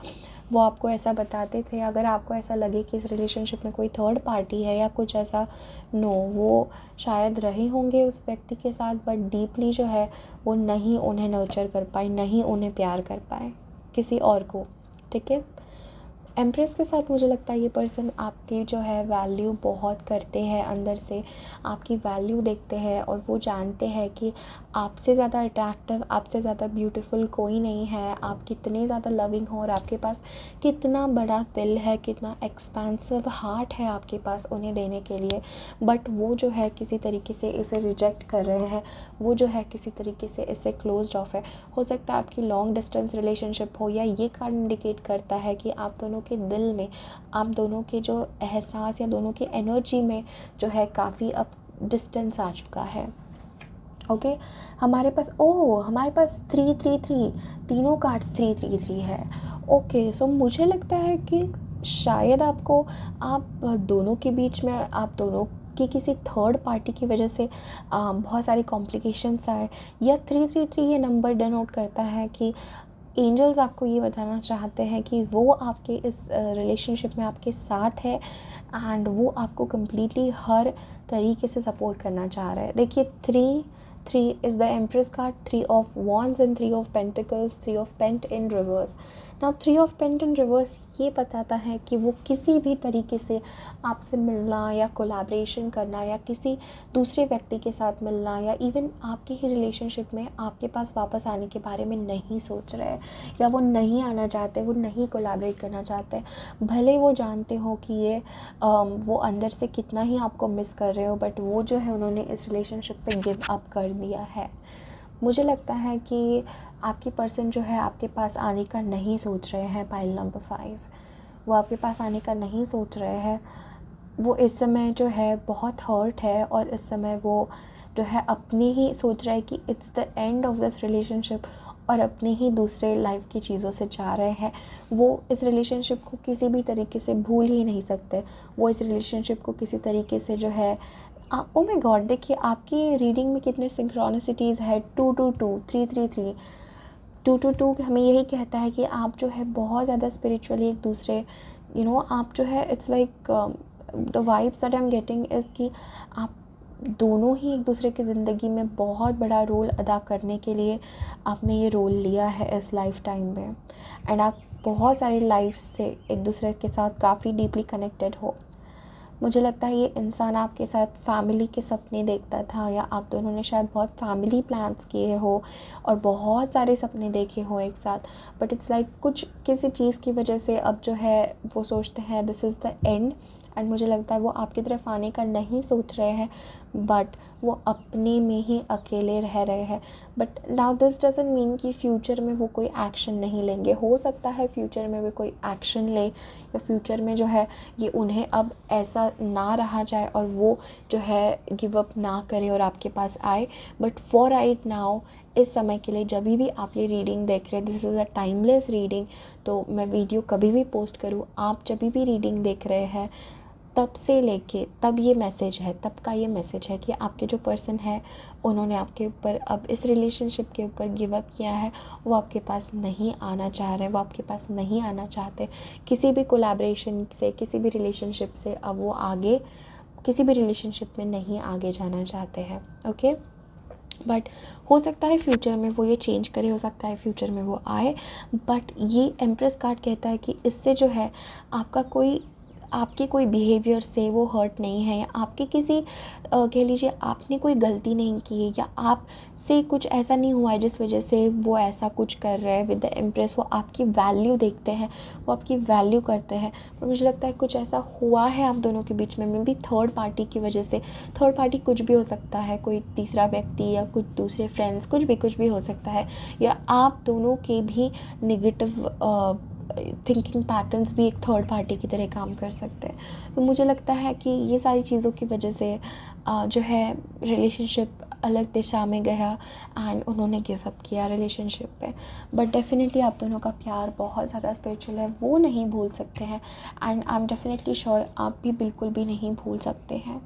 वो आपको ऐसा बताते थे, अगर आपको ऐसा लगे कि इस रिलेशनशिप में कोई थर्ड पार्टी है या कुछ ऐसा, नो, वो शायद रहे होंगे उस व्यक्ति के साथ, बट डीपली जो है वो नहीं उन्हें नर्चर कर पाए, नहीं उन्हें प्यार कर पाए किसी और को, ठीक है। एम्प्रेस के साथ मुझे लगता है ये पर्सन आपकी जो है वैल्यू बहुत करते हैं, अंदर से आपकी वैल्यू देखते हैं और वो जानते हैं कि आपसे ज़्यादा अट्रैक्टिव, आपसे ज़्यादा ब्यूटीफुल कोई नहीं है। आप कितने ज़्यादा लविंग हो और आपके पास कितना बड़ा दिल है, कितना एक्सपेंसिव हार्ट है आपके पास उन्हें देने के लिए। बट वो जो है किसी तरीके से इसे रिजेक्ट कर रहे हैं, वो जो है किसी तरीके से इससे क्लोज्ड ऑफ है। हो सकता है आपकी लॉन्ग डिस्टेंस रिलेशनशिप हो, या ये कार्ड इंडिकेट करता है कि आप दोनों के दिल में, आप दोनों के जो एहसास या दोनों की एनर्जी में जो है काफ़ी अब डिस्टेंस आ चुका है। ओके हमारे पास 333 तीनों कार्ड्स 333 है। ओके सो मुझे लगता है कि शायद आपको, आप दोनों के बीच में, आप दोनों कि किसी थर्ड पार्टी की वजह से बहुत सारी कॉम्प्लिकेशंस आए, या 333 ये नंबर डिनोट करता है कि एंजल्स आपको ये बताना चाहते हैं कि वो आपके इस रिलेशनशिप में आपके साथ है एंड वो आपको कम्प्लीटली हर तरीके से सपोर्ट करना चाह रहा है। देखिए 3 is the empress card, 3 of wands and 3 of pentacles, 3 of pent in reverse. Now 3 of pent in reverse ये बताता है कि वो किसी भी तरीके से आपसे मिलना या कोलैबोरेशन करना या किसी दूसरे व्यक्ति के साथ मिलना या इवन आपके ही रिलेशनशिप में आपके पास वापस आने के बारे में नहीं सोच रहे, या वो नहीं आना चाहते, वो नहीं कोलैबोरेट करना चाहते। भले वो जानते हो कि ये वो अंदर से कितना ही आपको मिस कर रहे हो, बट वो जो है उन्होंने इस रिलेशनशिप पे गिव अप कर दिया है। मुझे लगता है कि आपकी पर्सन जो है आपके पास आने का नहीं सोच रहे हैं। पाइल नंबर 5, वो आपके पास आने का नहीं सोच रहे हैं। वो इस समय जो है बहुत हर्ट है और इस समय वो जो है अपनी ही सोच रहा है कि it's the end of this relationship, और अपने ही दूसरे लाइफ की चीज़ों से जा रहे हैं। वो इस रिलेशनशिप को किसी भी तरीके से भूल ही नहीं सकते। वो इस रिलेशनशिप को किसी तरीके से जो है ओ माय गॉड, देखिए आपकी रीडिंग में कितने सिंक्रोनिसिटीज़ है। 222, 333, 222 हमें यही कहता है कि आप जो है बहुत ज़्यादा स्पिरिचुअली एक दूसरे आप जो है it's like the vibes that I am getting is कि आप दोनों ही एक दूसरे की ज़िंदगी में बहुत बड़ा रोल अदा करने के लिए आपने ये रोल लिया है इस लाइफ टाइम में, एंड आप बहुत सारी लाइफ से एक दूसरे के साथ काफ़ी डीपली कनेक्टेड हो। मुझे लगता है ये इंसान आपके साथ फैमिली के सपने देखता था, या आप दोनों ने शायद बहुत फैमिली प्लान्स किए हो और बहुत सारे सपने देखे हो एक साथ, बट इट्स लाइक कुछ किसी चीज़ की वजह से अब जो है वो सोचते हैं this is the end. And मुझे लगता है वो आपकी तरफ आने का नहीं सोच रहे हैं, बट वो अपने में ही अकेले रह रहे हैं। But now this doesn't mean कि फ्यूचर में वो कोई एक्शन नहीं लेंगे। हो सकता है फ्यूचर में वो कोई एक्शन ले, या फ्यूचर में जो है ये उन्हें अब ऐसा ना रहा जाए और वो जो है गिव अप ना करे और आपके पास आए। बट फॉर राइट नाउ, इस समय के लिए जब भी आप ये रीडिंग देख रहे हैं, this is a timeless reading. तो मैं वीडियो कभी भी पोस्ट करूँ, आप जब भी रीडिंग देख रहे हैं तब से लेके तब ये मैसेज है, तब का ये मैसेज है कि आपके जो पर्सन है उन्होंने आपके ऊपर अब इस रिलेशनशिप के ऊपर गिव अप किया है। वो आपके पास नहीं आना चाह रहे, वो आपके पास नहीं आना चाहते किसी भी कोलैबोरेशन से, किसी भी रिलेशनशिप से। अब वो आगे किसी भी रिलेशनशिप में नहीं आगे जाना चाहते हैं। ओके बट हो सकता है फ्यूचर में वो ये चेंज करे, हो सकता है फ्यूचर में वो आए। बट ये एम्प्रेस कार्ड कहता है कि इससे जो है आपके कोई बिहेवियर से वो हर्ट नहीं है, या आपके किसी कह लीजिए आपने कोई गलती नहीं की है, या आप से कुछ ऐसा नहीं हुआ है जिस वजह से वो ऐसा कुछ कर रहे हैं। विद द एम्प्रेस वो आपकी वैल्यू देखते हैं, वो आपकी वैल्यू करते हैं। पर मुझे लगता है कुछ ऐसा हुआ है आप दोनों के बीच में, मे बी थर्ड पार्टी की वजह से। थर्ड पार्टी कुछ भी हो सकता है, कोई तीसरा व्यक्ति या कुछ दूसरे फ्रेंड्स, कुछ भी हो सकता है, या आप दोनों के भी नेगेटिव थिंकिंग पैटर्न्स भी एक थर्ड पार्टी की तरह काम कर सकते हैं। तो मुझे लगता है कि ये सारी चीज़ों की वजह से जो है रिलेशनशिप अलग दिशा में गया एंड उन्होंने गिव अप किया रिलेशनशिप पे। बट डेफिनेटली आप दोनों का प्यार बहुत ज़्यादा स्पिरिचुअल है, वो नहीं भूल सकते हैं, and I am definitely sure आप भी बिल्कुल भी नहीं भूल सकते हैं।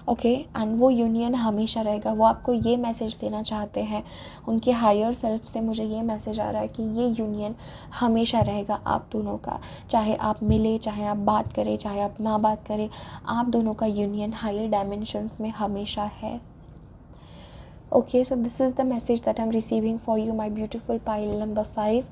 ओके एंड वो यूनियन हमेशा रहेगा। वो आपको ये मैसेज देना चाहते हैं, उनके हायर सेल्फ से मुझे ये मैसेज आ रहा है कि ये यूनियन हमेशा रहेगा आप दोनों का। चाहे आप मिले, चाहे आप बात करें, चाहे आप ना बात करें, आप दोनों का यूनियन हायर डायमेंशंस में हमेशा है। Okay so this is the message that I am receiving for you my beautiful pile number 5।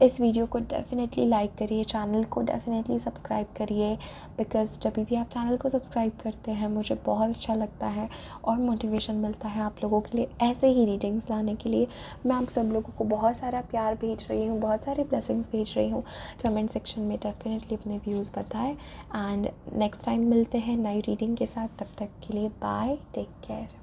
इस वीडियो को डेफ़िनेटली लाइक करिए, चैनल को डेफ़िनेटली सब्सक्राइब करिए, बिकॉज़ जब भी आप चैनल को सब्सक्राइब करते हैं मुझे बहुत अच्छा लगता है और मोटिवेशन मिलता है आप लोगों के लिए ऐसे ही रीडिंग्स लाने के लिए। मैं आप सब लोगों को बहुत सारा प्यार भेज रही हूँ, बहुत सारे ब्लेसिंग्स भेज रही हूँ। कमेंट सेक्शन में डेफ़िनेटली अपने व्यूज़ बताएं एंड नेक्स्ट टाइम मिलते हैं नई रीडिंग के साथ। तब तक के लिए बाय, टेक केयर।